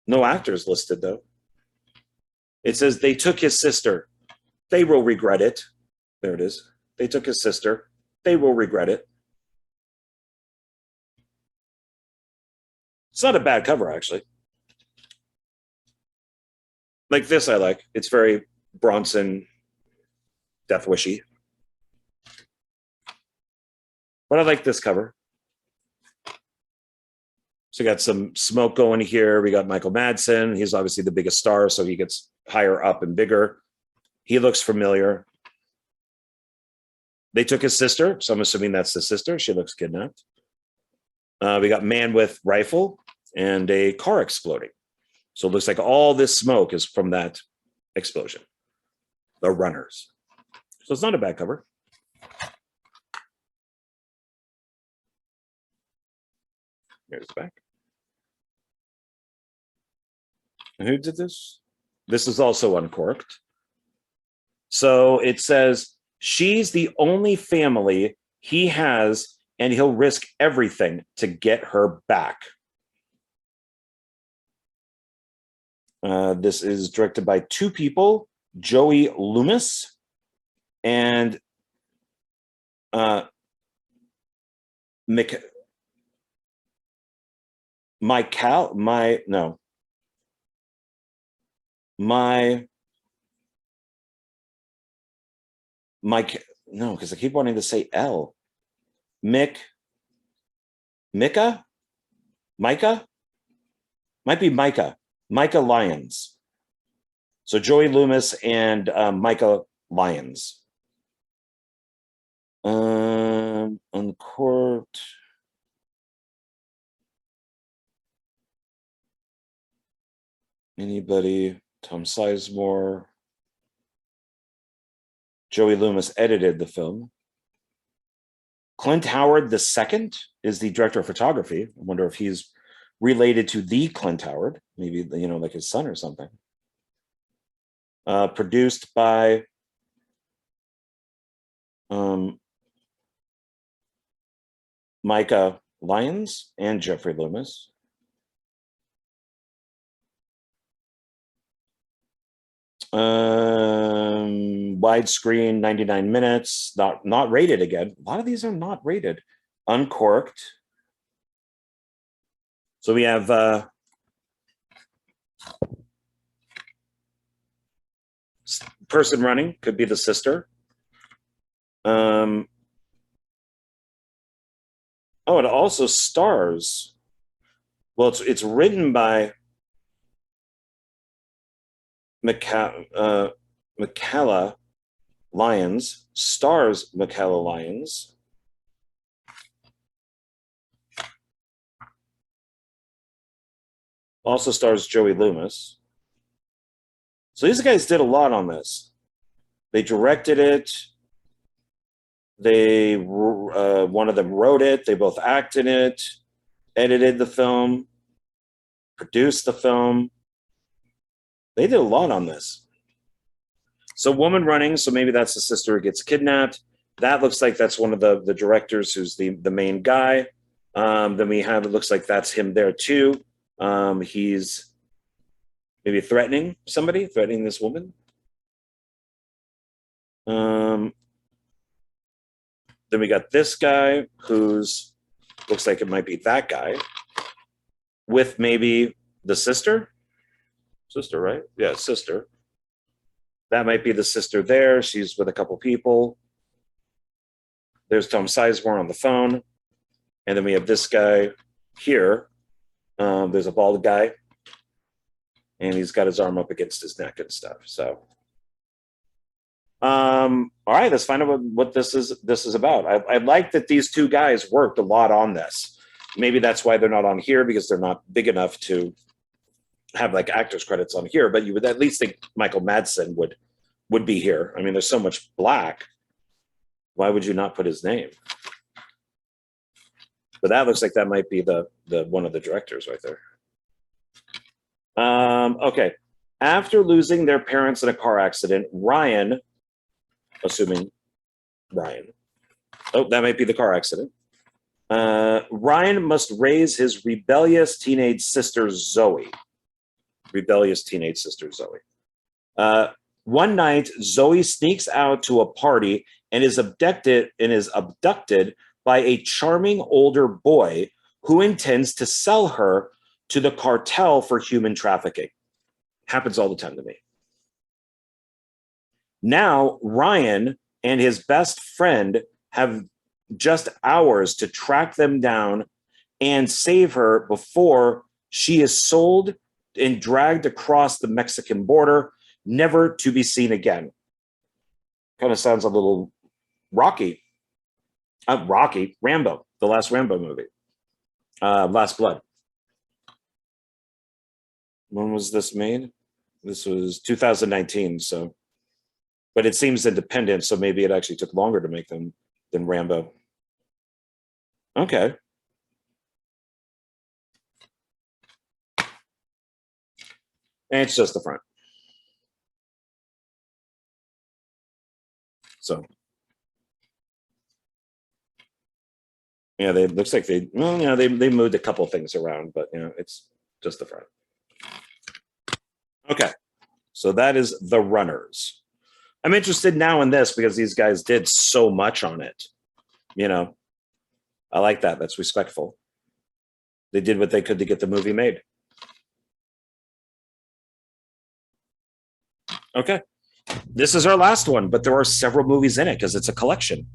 No actors listed, though. It says they took his sister. They will regret it. There it is. They took his sister. They will regret it. It's not a bad cover, actually. Like this, I like. It's very Bronson, Death Wishy. But I like this cover. So we got some smoke going here. We got Michael Madsen. He's obviously the biggest star, so he gets higher up and bigger. He looks familiar. They took his sister, so I'm assuming that's the sister. She looks kidnapped. We got man with rifle and a car exploding. So it looks like all this smoke is from that explosion. The Runners. So it's not a bad cover. Here's the back. And who did this? This is also uncorked. So it says, she's the only family he has, and he'll risk everything to get her back. This is directed by 2 people, Joey Loomis and Mike, no, because I keep wanting to say L. Micah? Might be Micah. Micah Lyons. So Joey Loomis and Micah Lyons. Uncorked. Anybody? Tom Sizemore. Joey Loomis edited the film. Clint Howard II is the director of photography. I wonder if he's related to the Clint Howard, maybe, like his son or something. Produced by Micah Lyons and Jeffrey Loomis. Widescreen, 99 minutes, not rated again. A lot of these are not rated. Uncorked. So we have person running, could be the sister. Oh, it also stars. Well, it's written by Michaela Lyons, stars Michaela Lyons. Also stars Joey Loomis. So these guys did a lot on this. They directed it. They one of them wrote it. They both acted in it, edited the film, produced the film. They did a lot on this. So woman running, so maybe that's the sister who gets kidnapped. That looks like that's one of the directors who's the main guy. Then we have, it looks like that's him there too. He's maybe threatening somebody, threatening this woman. Then we got this guy who's, looks like it might be that guy with maybe the sister. Sister, right? Yeah, sister. That might be the sister there. She's with a couple people. There's Tom Sizemore on the phone. And then we have this guy here. There's a bald guy. And he's got his arm up against his neck and stuff. So All right, let's find out what this is about. I like that these two guys worked a lot on this. Maybe that's why they're not on here, because they're not big enough to have like actors credits on here. But you would at least think Michael Madsen would be here. I mean, there's so much black. Why would you not put his name? But that looks like that might be the one of the directors right there. Okay. After losing their parents in a car accident, Ryan, assuming Ryan, oh, that might be the car accident. Ryan must raise his rebellious teenage sister, Zoe. Rebellious teenage sister, Zoe. One night, Zoe sneaks out to a party and is abducted by a charming older boy who intends to sell her to the cartel for human trafficking. Happens all the time to me. Now, Ryan and his best friend have just hours to track them down and save her before she is sold and dragged across the Mexican border, never to be seen again. Kind of sounds a little Rocky. Rambo, the last Rambo movie. Last Blood. When was this made? This was 2019, so. But it seems independent, so maybe it actually took longer to make them than Rambo. Okay. And it's just the front. So. Yeah, they looks like they moved a couple things around, but it's just the front. Okay, so that is The Runners. I'm interested now in this because these guys did so much on it. I like that. That's respectful. They did what they could to get the movie made. Okay, this is our last one, but there are several movies in it because it's a collection.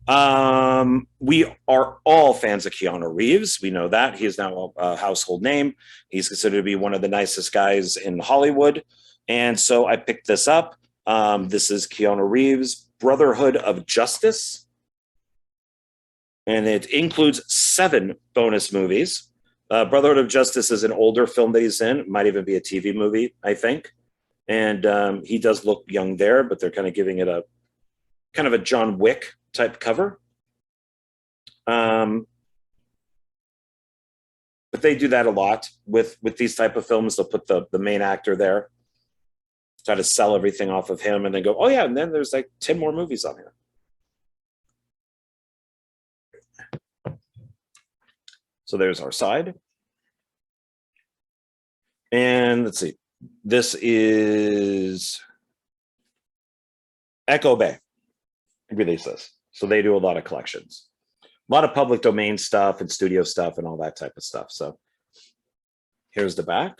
We are all fans of Keanu Reeves. We know that. He is now a household name. He's considered to be one of the nicest guys in Hollywood. And so I picked this up. This is Keanu Reeves' Brotherhood of Justice. And it includes 7 bonus movies. Brotherhood of Justice is an older film that he's in. It might even be a TV movie, I think. And he does look young there, but they're kind of giving it a kind of a John Wick type cover. But they do that a lot with these type of films. They'll put the main actor there, try to sell everything off of him, and then go, oh yeah, and then there's like 10 more movies on here. So there's our side. And let's see. This is Echo Bay released this. So they do a lot of collections, a lot of public domain stuff and studio stuff and all that type of stuff. So here's the back.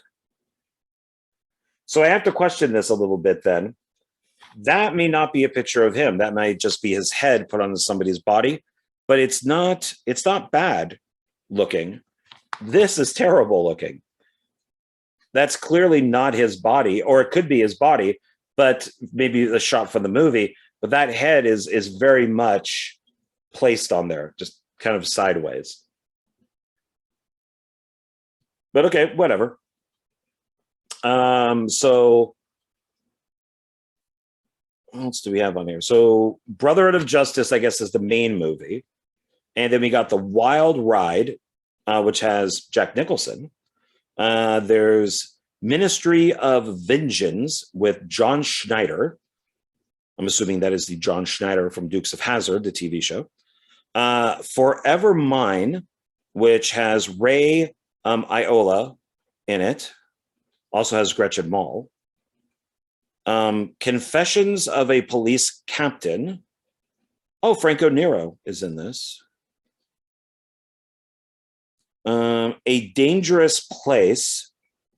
So I have to question this a little bit then. That may not be a picture of him. That might just be his head put on somebody's body, but it's not bad looking. This is terrible looking. That's clearly not his body, or it could be his body, but maybe a shot from the movie. But that head is very much placed on there, just kind of sideways. But okay, whatever. So what else do we have on here? So Brotherhood of Justice, I guess, is the main movie. And then we got The Wild Ride, which has Jack Nicholson. There's Ministry of Vengeance with John Schneider. I'm assuming that is the John Schneider from Dukes of Hazzard, the TV show. Forever Mine, which has Ray Iola in it. Also has Gretchen Mol. Confessions of a Police Captain. Oh, Franco Nero is in this. A Dangerous Place.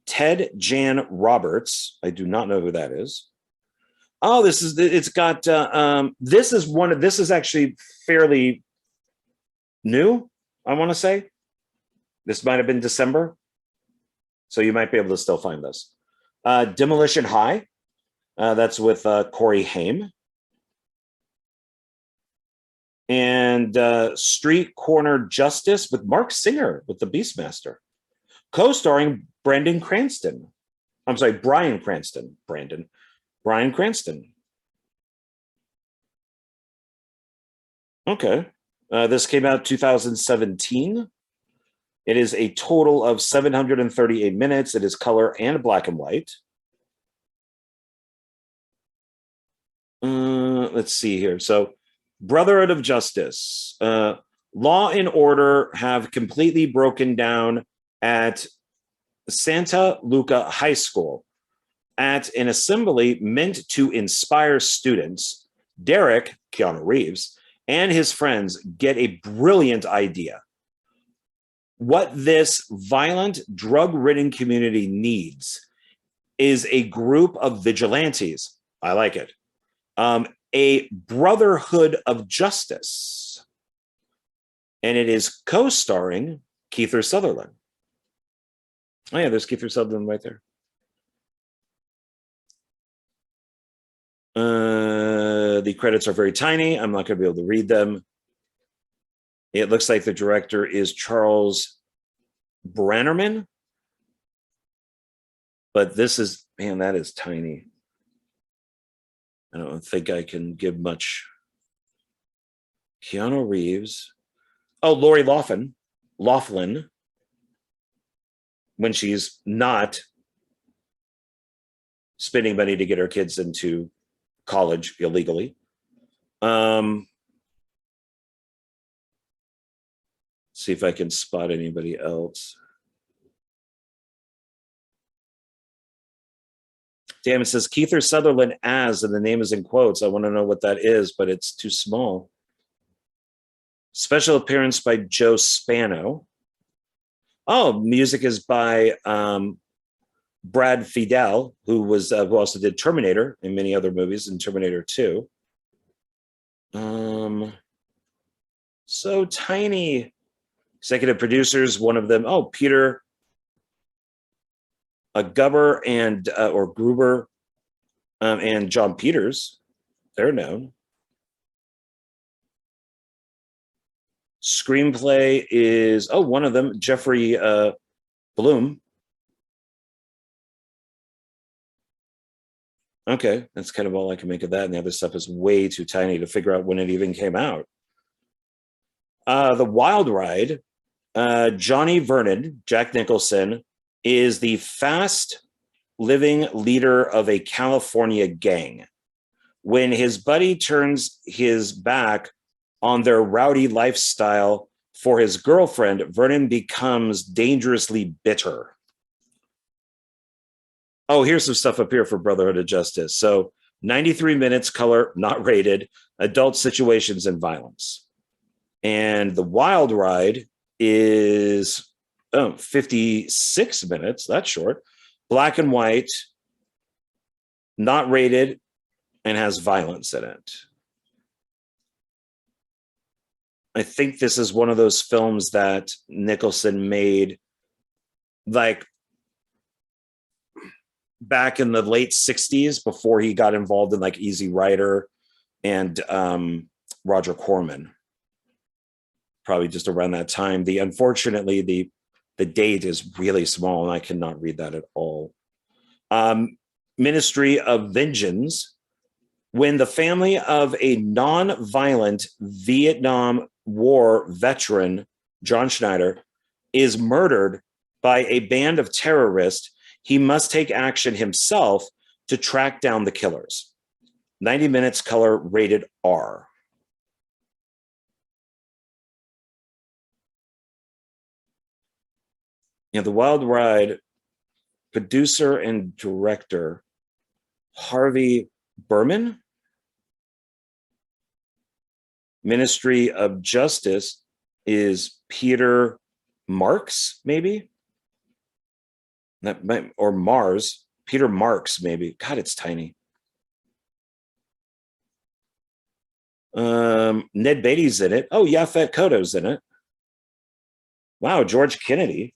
Ted Jan Roberts. I do not know who that is. Oh, this is actually fairly new, I want to say. This might have been December. So you might be able to still find this. Demolition High. That's with Corey Haim. And Street Corner Justice with Mark Singer with the Beastmaster, co-starring Brandon Cranston. I'm sorry, Bryan Cranston. Bryan Cranston. Okay. This came out 2017. It is a total of 738 minutes. It is color and black and white. Let's see here. So, Brotherhood of Justice. Law and order have completely broken down at Santa Luca High School. At an assembly meant to inspire students, Derek, Keanu Reeves, and his friends get a brilliant idea. What this violent, drug-ridden community needs is a group of vigilantes. I like it. A Brotherhood of Justice. And it is co-starring Kiefer Sutherland. Oh yeah, there's Kiefer Sutherland right there. The credits are very tiny. I'm not going to be able to read them. It looks like the director is Charles Brannerman. But this is, man, that is tiny. I don't think I can give much. Keanu Reeves. Oh, Lori Loughlin, when she's not spending money to get her kids into college illegally. See if I can spot anybody else. Damn, it says Kiefer Sutherland as, and the name is in quotes. I want to know what that is, but it's too small. Special appearance by Joe Spano. Oh, music is by Brad Fiedel, who also did Terminator and many other movies, and Terminator 2. So tiny. Executive producers, one of them, Peter Gubber and or Gruber and John Peters. They're known. Screenplay is, one of them, Jeffrey Bloom. Okay, that's kind of all I can make of that. And the other stuff is way too tiny to figure out when it even came out. The Wild Ride, Johnny Vernon, Jack Nicholson, is the fast living leader of a California gang. When his buddy turns his back on their rowdy lifestyle for his girlfriend, Vernon becomes dangerously bitter. Oh, here's some stuff up here for Brotherhood of Justice. So 93 minutes, color, not rated, adult situations and violence. And The Wild Ride is 56 minutes. That's short. Black and white, not rated, and has violence in it. I think this is one of those films that Nicholson made like back in the late 60s before he got involved in like Easy Rider and Roger Corman. Probably just around that time. Unfortunately, the date is really small and I cannot read that at all. Ministry of Vengeance. When the family of a non-violent Vietnam War veteran, John Schneider, is murdered by a band of terrorists, he must take action himself to track down the killers. 90 minutes, color, rated R. The Wild Ride, producer and director, Harvey Berman. Ministry of Justice is Peter Marks, maybe? That might, or Mars. Peter Marks, maybe. God, it's tiny. Ned Beatty's in it. Oh, Yaphet Kotto's in it. Wow, George Kennedy.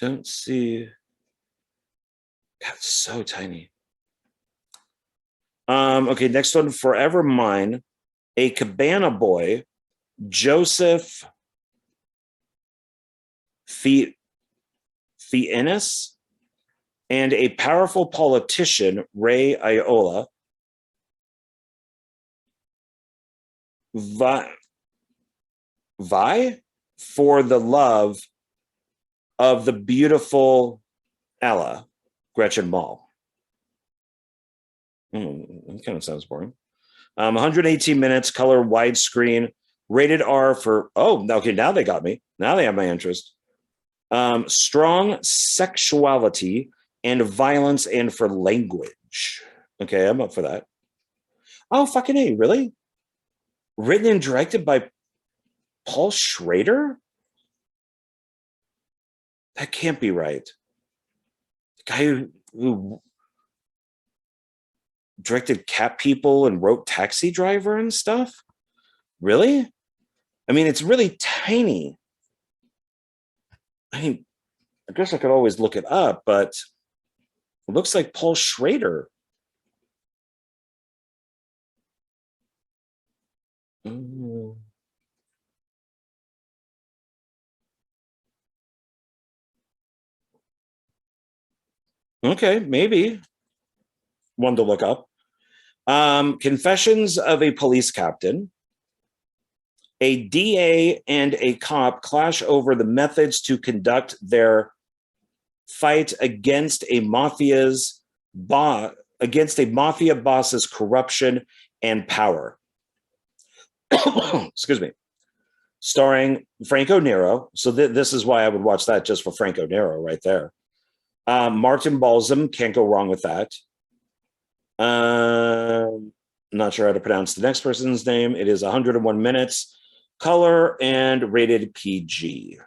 Don't see. God, it's so tiny. Okay, next one, Forever Mine. A cabana boy, Joseph Fiennes, and a powerful politician, Ray Iola, vie for the love of the beautiful Ella, Gretchen Mol. That kind of sounds boring. 118 minutes, color widescreen, rated R for, oh, okay, now they got me. Now they have my interest. Strong sexuality and violence and for language. Okay, I'm up for that. Oh, fucking A, really? Written and directed by Paul Schrader? That can't be right. The guy who directed Cat People and wrote Taxi Driver and stuff? Really? I mean, it's really tiny. I mean, I guess I could always look it up, but it looks like Paul Schrader. Okay, maybe one to look up. Confessions of a Police Captain. A DA and a cop clash over the methods to conduct their fight against a mafia boss's corruption and power. Excuse me. Starring Franco Nero. So this is why I would watch that, just for Franco Nero right there. Martin Balsam, can't go wrong with that. Not sure how to pronounce the next person's name. It is 101 minutes, color and rated PG.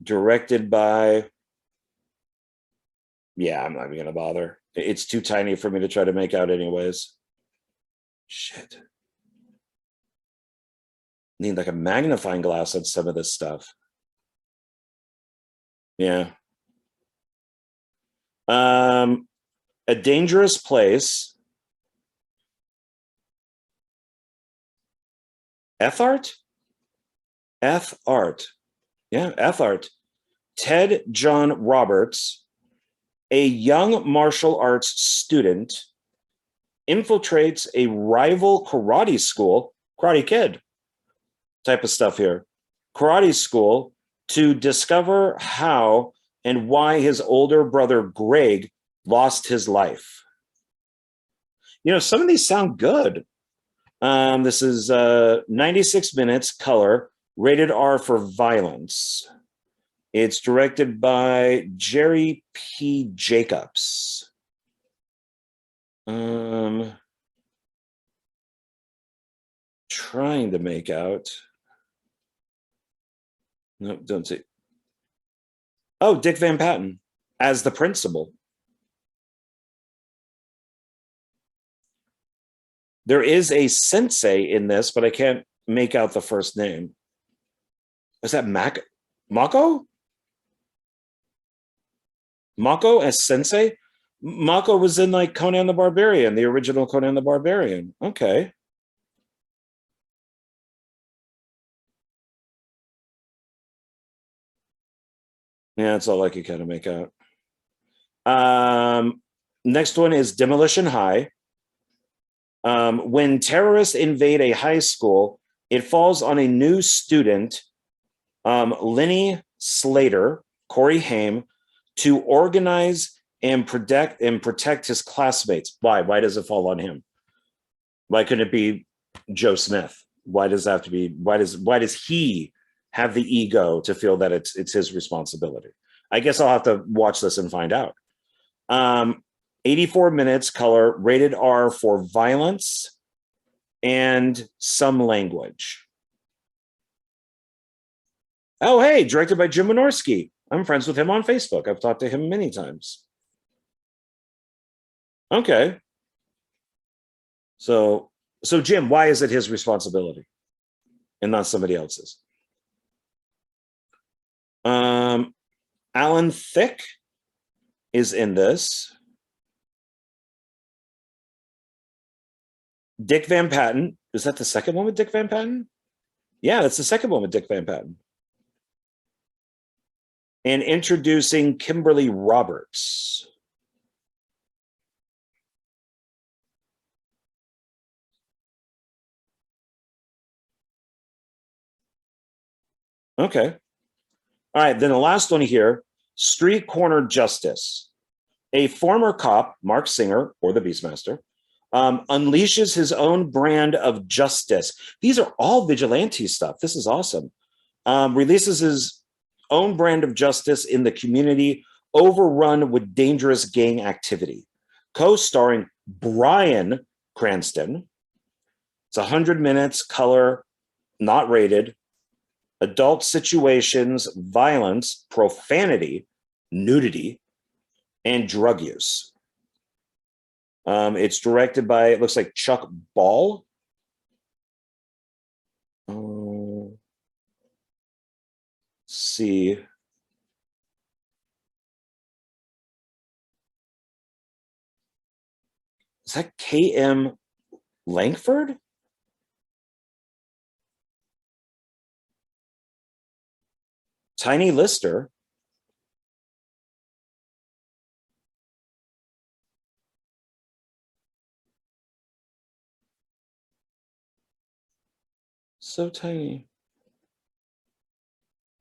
Directed by, yeah, I'm not even gonna bother. It's too tiny for me to try to make out anyways. Shit. Need like a magnifying glass on some of this stuff. Yeah. A Dangerous Place. F-Art? F-Art. Yeah, F-Art. Ted John Roberts, a young martial arts student, infiltrates a rival karate school, Karate Kid type of stuff here, karate school, to discover how and why his older brother Greg lost his life. You know, some of these sound good. This is 96 minutes, color, rated R for violence. It's directed by Jerry P. Jacobs. Trying to make out. No, don't see. Oh, Dick Van Patten as the principal. There is a sensei in this, but I can't make out the first name. Is that Mako? Mako as sensei? Mako was in like Conan the Barbarian, the original Conan the Barbarian. Okay. Yeah, that's all I could kind of make out. Next one is Demolition High. When terrorists invade a high school, it falls on a new student, Lenny Slater, Corey Haim, to organize and protect his classmates. Why? Why does it fall on him? Why couldn't it be Joe Smith? Why does it have to be? Why does he have the ego to feel that it's his responsibility? I guess I'll have to watch this and find out. 84 minutes, color, rated R for violence and some language. Oh, hey, directed by Jim Wynorski. I'm friends with him on Facebook. I've talked to him many times. Okay. So Jim, why is it his responsibility and not somebody else's? Alan Thicke is in this. Dick Van Patten. Is that the second one with Dick Van Patten? Yeah, that's the second one with Dick Van Patten. And introducing Kimberly Roberts. Okay. All right, then the last one here, Street Corner Justice. A former cop, Mark Singer, or the Beastmaster, unleashes his own brand of justice. These are all vigilante stuff. This is awesome. Releases his own brand of justice in the community overrun with dangerous gang activity. Co-starring Bryan Cranston. It's 100 minutes, color, not rated. Adult situations, violence, profanity, nudity, and drug use. It's directed by, it looks like Chuck Ball. Let's see. Is that K.M. Langford? Tiny Lister. So tiny.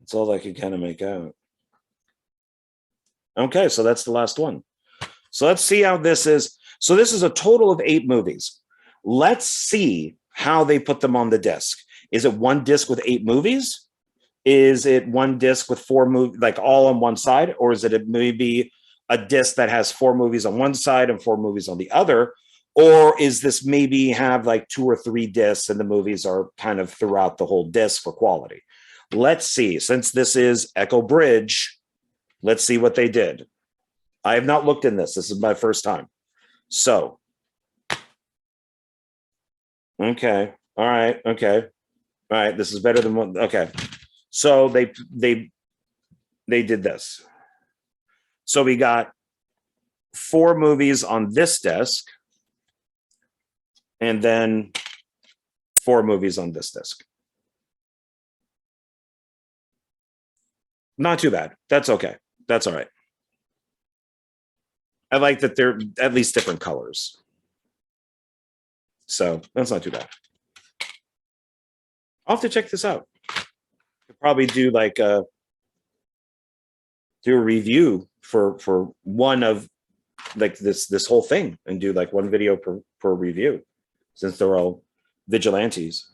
That's all I could kind of make out. Okay, so that's the last one. So let's see how this is. So this is a total of 8 movies. Let's see how they put them on the disc. Is it one disc with 8 movies? Is it one disc with 4 movies, like all on one side? Or is it maybe a disc that has 4 movies on one side and 4 movies on the other? Or is this maybe have like 2 or 3 discs and the movies are kind of throughout the whole disc for quality? Let's see. Since this is Echo Bridge, let's see what they did. I have not looked in this. This is my first time. So, okay. All right. Okay. All right. This is better than one. Okay. So they did this. So we got 4 movies on this disc, and then 4 movies on this disc. Not too bad. That's okay. That's all right. I like that they're at least different colors. So that's not too bad. I'll have to check this out. Could probably do like do a review for one of like this whole thing and do like one video per review, since they're all vigilantes.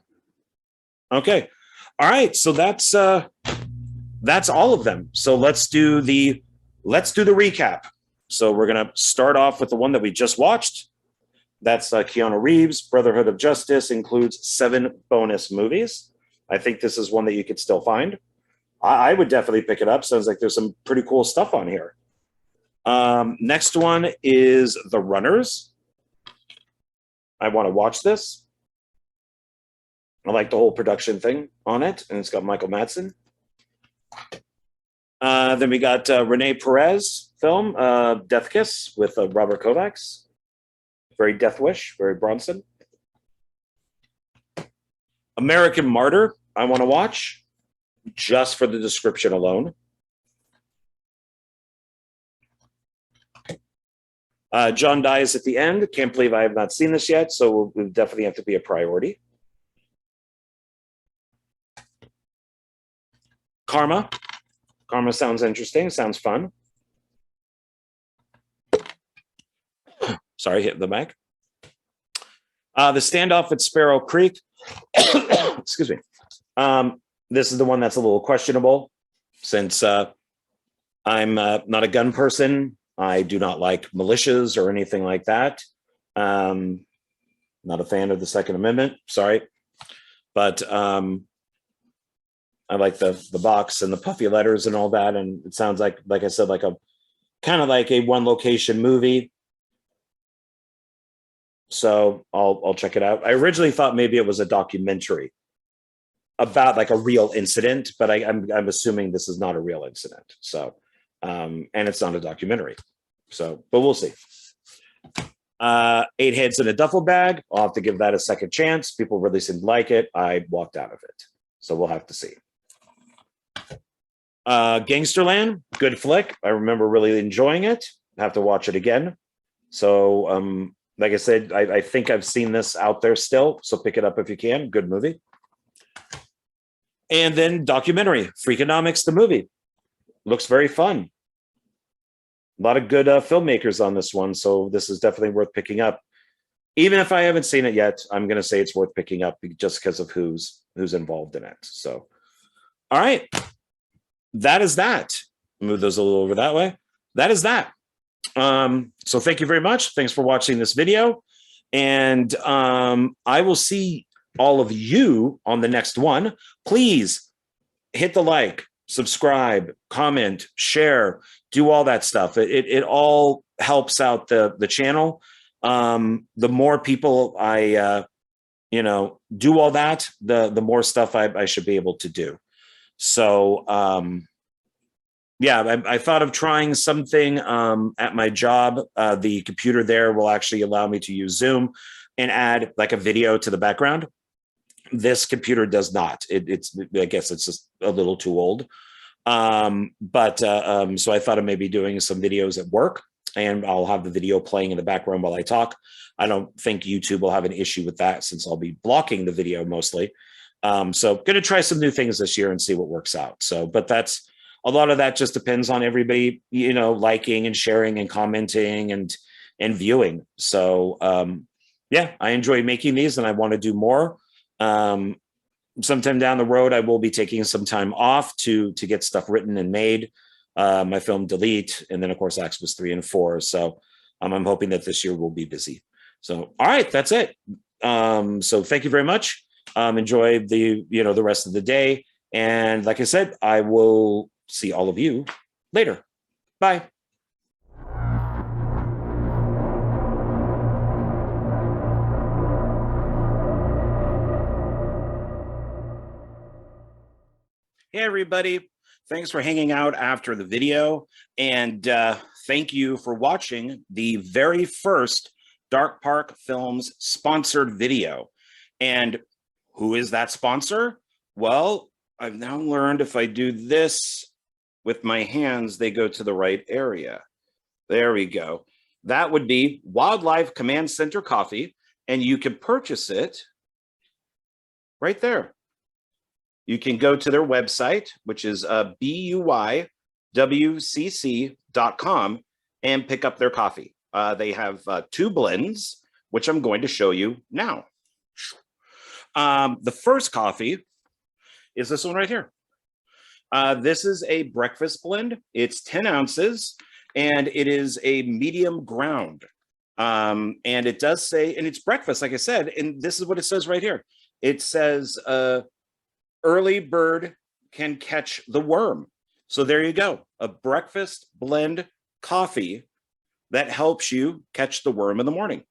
Okay. All right. So that's all of them. So let's do the recap. So we're going to start off with the one that we just watched. That's Keanu Reeves. Brotherhood of Justice includes 7 bonus movies. I think this is one that you could still find. I would definitely pick it up. Sounds like there's some pretty cool stuff on here. Next one is The Runners. I want to watch this. I like the whole production thing on it, and it's got Michael Madsen. Then we got Renee Perez film, Death Kiss with Robert Kovacs. Very Death Wish, very Bronson. American Martyr, I want to watch, just for the description alone. John dies at the end. Can't believe I have not seen this yet, so we'll definitely have to be a priority. Karma. Karma sounds interesting. Sounds fun. Sorry, hit the mic. The Standoff at Sparrow Creek. Excuse me. This is the one that's a little questionable, since I'm not a gun person. I do not like militias or anything like that. Not a fan of the Second Amendment. Sorry. But I like the box and the puffy letters and all that. And it sounds like I said, like a kind of like a one location movie. So I'll check it out. I originally thought maybe it was a documentary. about like a real incident, but I'm assuming this is not a real incident. So, and it's not a documentary. So, but we'll see. 8 Heads in a Duffel Bag. I'll have to give that a second chance. People really seemed to like it. I walked out of it. So we'll have to see. Gangster Land, good flick. I remember really enjoying it. I have to watch it again. So, like I said, I think I've seen this out there still. So pick it up if you can. Good movie. And then documentary, Freakonomics the Movie. Looks very fun. A lot of good filmmakers on this one, so this is definitely worth picking up. Even if I haven't seen it yet, I'm going to say it's worth picking up just because of who's involved in it. So, all right, that is that. Move those a little over that way. That is that. So thank you very much. Thanks for watching this video, and I will see all of you on the next one. Please hit the like, subscribe, comment, share, do all that stuff. It all helps out the channel. The more people I do all that, the more stuff I should be able to do. So yeah, I thought of trying something at my job. The computer there will actually allow me to use Zoom and add like a video to the background. This computer does not. I guess it's just a little too old. So I thought of maybe doing some videos at work, and I'll have the video playing in the background while I talk. I don't think YouTube will have an issue with that since I'll be blocking the video mostly. So going to try some new things this year and see what works out. So, but that's a lot of that just depends on everybody, liking and sharing and commenting and viewing. So, yeah, I enjoy making these and I want to do more. Sometime down the road, I will be taking some time off to get stuff written and made. My film Delete, and then of course Axis 3 and 4. So I'm hoping that this year will be busy. So all right, that's it. So thank you very much. Enjoy the rest of the day, and like I said, I will see all of you later. Bye. Hey, everybody. Thanks for hanging out after the video. And thank you for watching the very first Dark Park Films sponsored video. And who is that sponsor? Well, I've now learned if I do this with my hands, they go to the right area. There we go. That would be Wildlife Command Center Coffee. And you can purchase it right there. You can go to their website, which is BUYWCC.com, and pick up their coffee. They have 2 blends, which I'm going to show you now. The first coffee is this one right here. This is a breakfast blend. It's 10 ounces, and it is a medium ground. And it does say, and it's breakfast, like I said, and this is what it says right here. It says, early bird can catch the worm. So there you go, a breakfast blend coffee that helps you catch the worm in the morning.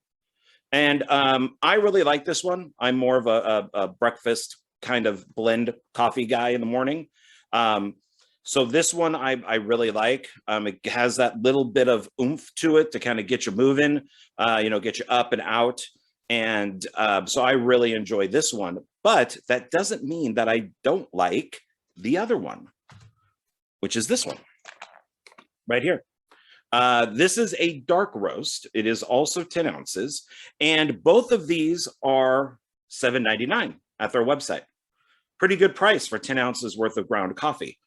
And I really like this one. I'm more of a breakfast kind of blend coffee guy in the morning. So this one I really like. It has that little bit of oomph to it to kind of get you moving, get you up and out. And so I really enjoy this one, but that doesn't mean that I don't like the other one, which is this one right here. This is a dark roast. It is also 10 ounces, and both of these are $7.99 at their website. Pretty good price for 10 ounces worth of ground coffee.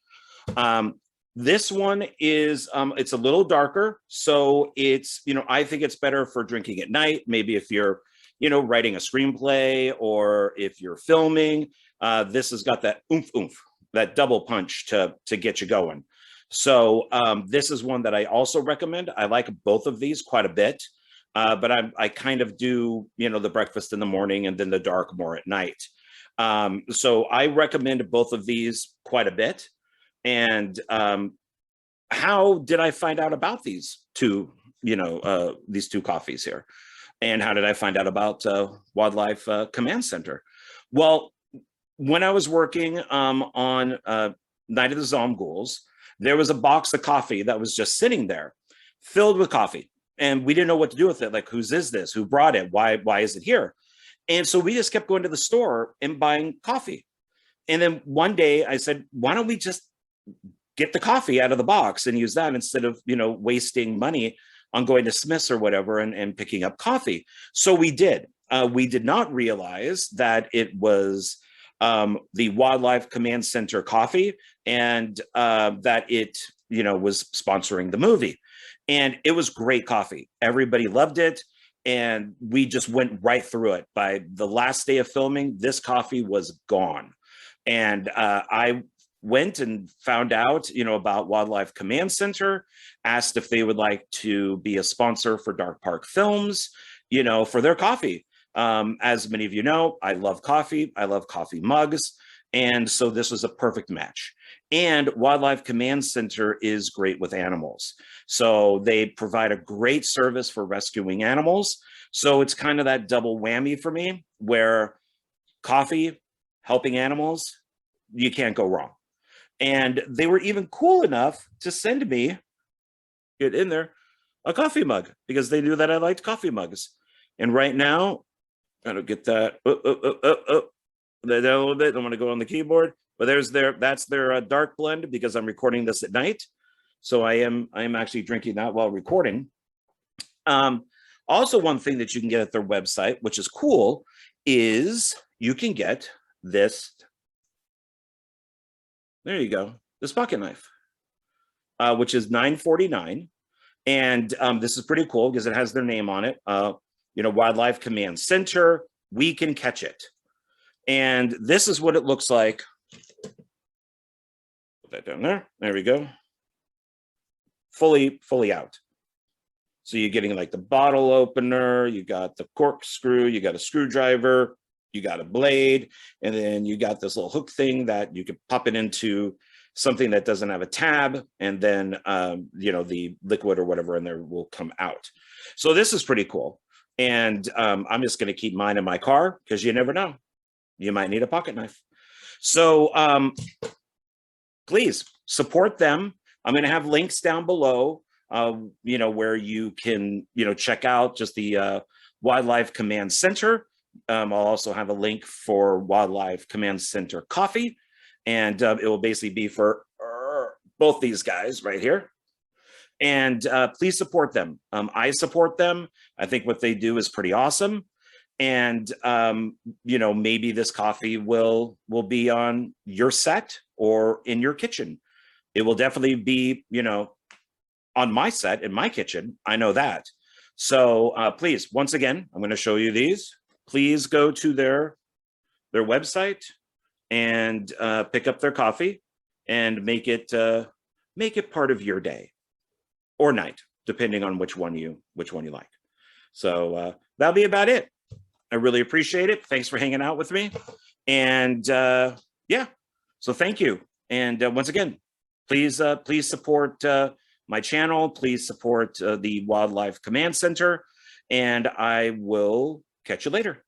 This one is, it's a little darker, so it's, I think it's better for drinking at night. Maybe if you're writing a screenplay or if you're filming, this has got that oomph, that double punch to get you going. So this is one that I also recommend. I like both of these quite a bit, but I kind of do, the breakfast in the morning and then the dark more at night. So I recommend both of these quite a bit. And how did I find out about these two coffees here? And how did I find out about Wildlife Command Center? Well, when I was working on Night of the Zomghouls, there was a box of coffee that was just sitting there, filled with coffee, and we didn't know what to do with it. Like, whose is this? Who brought it? Why is it here? And so we just kept going to the store and buying coffee. And then one day I said, why don't we just get the coffee out of the box and use that instead of, wasting money on going to Smith's or whatever and picking up coffee. So we did. We did not realize that it was the Wildlife Command Center coffee, and that it, was sponsoring the movie. And it was great coffee. Everybody loved it. And we just went right through it. By the last day of filming, this coffee was gone. And I went and found out, about Wildlife Command Center, asked if they would like to be a sponsor for Dark Park Films, for their coffee. As many of you know, I love coffee. I love coffee mugs. And so this was a perfect match. And Wildlife Command Center is great with animals. So they provide a great service for rescuing animals. So it's kind of that double whammy for me, where coffee, helping animals, you can't go wrong. And they were even cool enough to send me, get in there, a coffee mug, because they knew that I liked coffee mugs. And right now, I don't get that. A little bit. I want to go on the keyboard, but that's their dark blend, because I'm recording this at night. So I am actually drinking that while recording. Also, one thing that you can get at their website, which is cool, is you can get this. There you go. This pocket knife, which is $9.49. And this is pretty cool because it has their name on it. Wildlife Command Center, we can catch it. And this is what it looks like. Put that down there. There we go. Fully out. So you're getting like the bottle opener, you got the corkscrew, you got a screwdriver, you got a blade, and then you got this little hook thing that you can pop it into something that doesn't have a tab, and then the liquid or whatever in there will come out. So this is pretty cool. And I'm just going to keep mine in my car, because you never know. You might need a pocket knife. So please support them. I'm going to have links down below, where you can, check out just the Wildlife Command Center. I'll also have a link for Wildlife Command Center coffee. And it will basically be for both these guys right here. And please support them. I support them. I think what they do is pretty awesome. And, maybe this coffee will be on your set or in your kitchen. It will definitely be, on my set, in my kitchen. I know that. So please, once again, I'm going to show you these. Please go to their website and pick up their coffee and make it part of your day or night, depending on which one you like. So that'll be about it. I really appreciate it. Thanks for hanging out with me. And yeah, so thank you. And once again, please support my channel. Please support the Wildlife Command Center. And I will catch you later.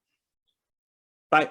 Bye.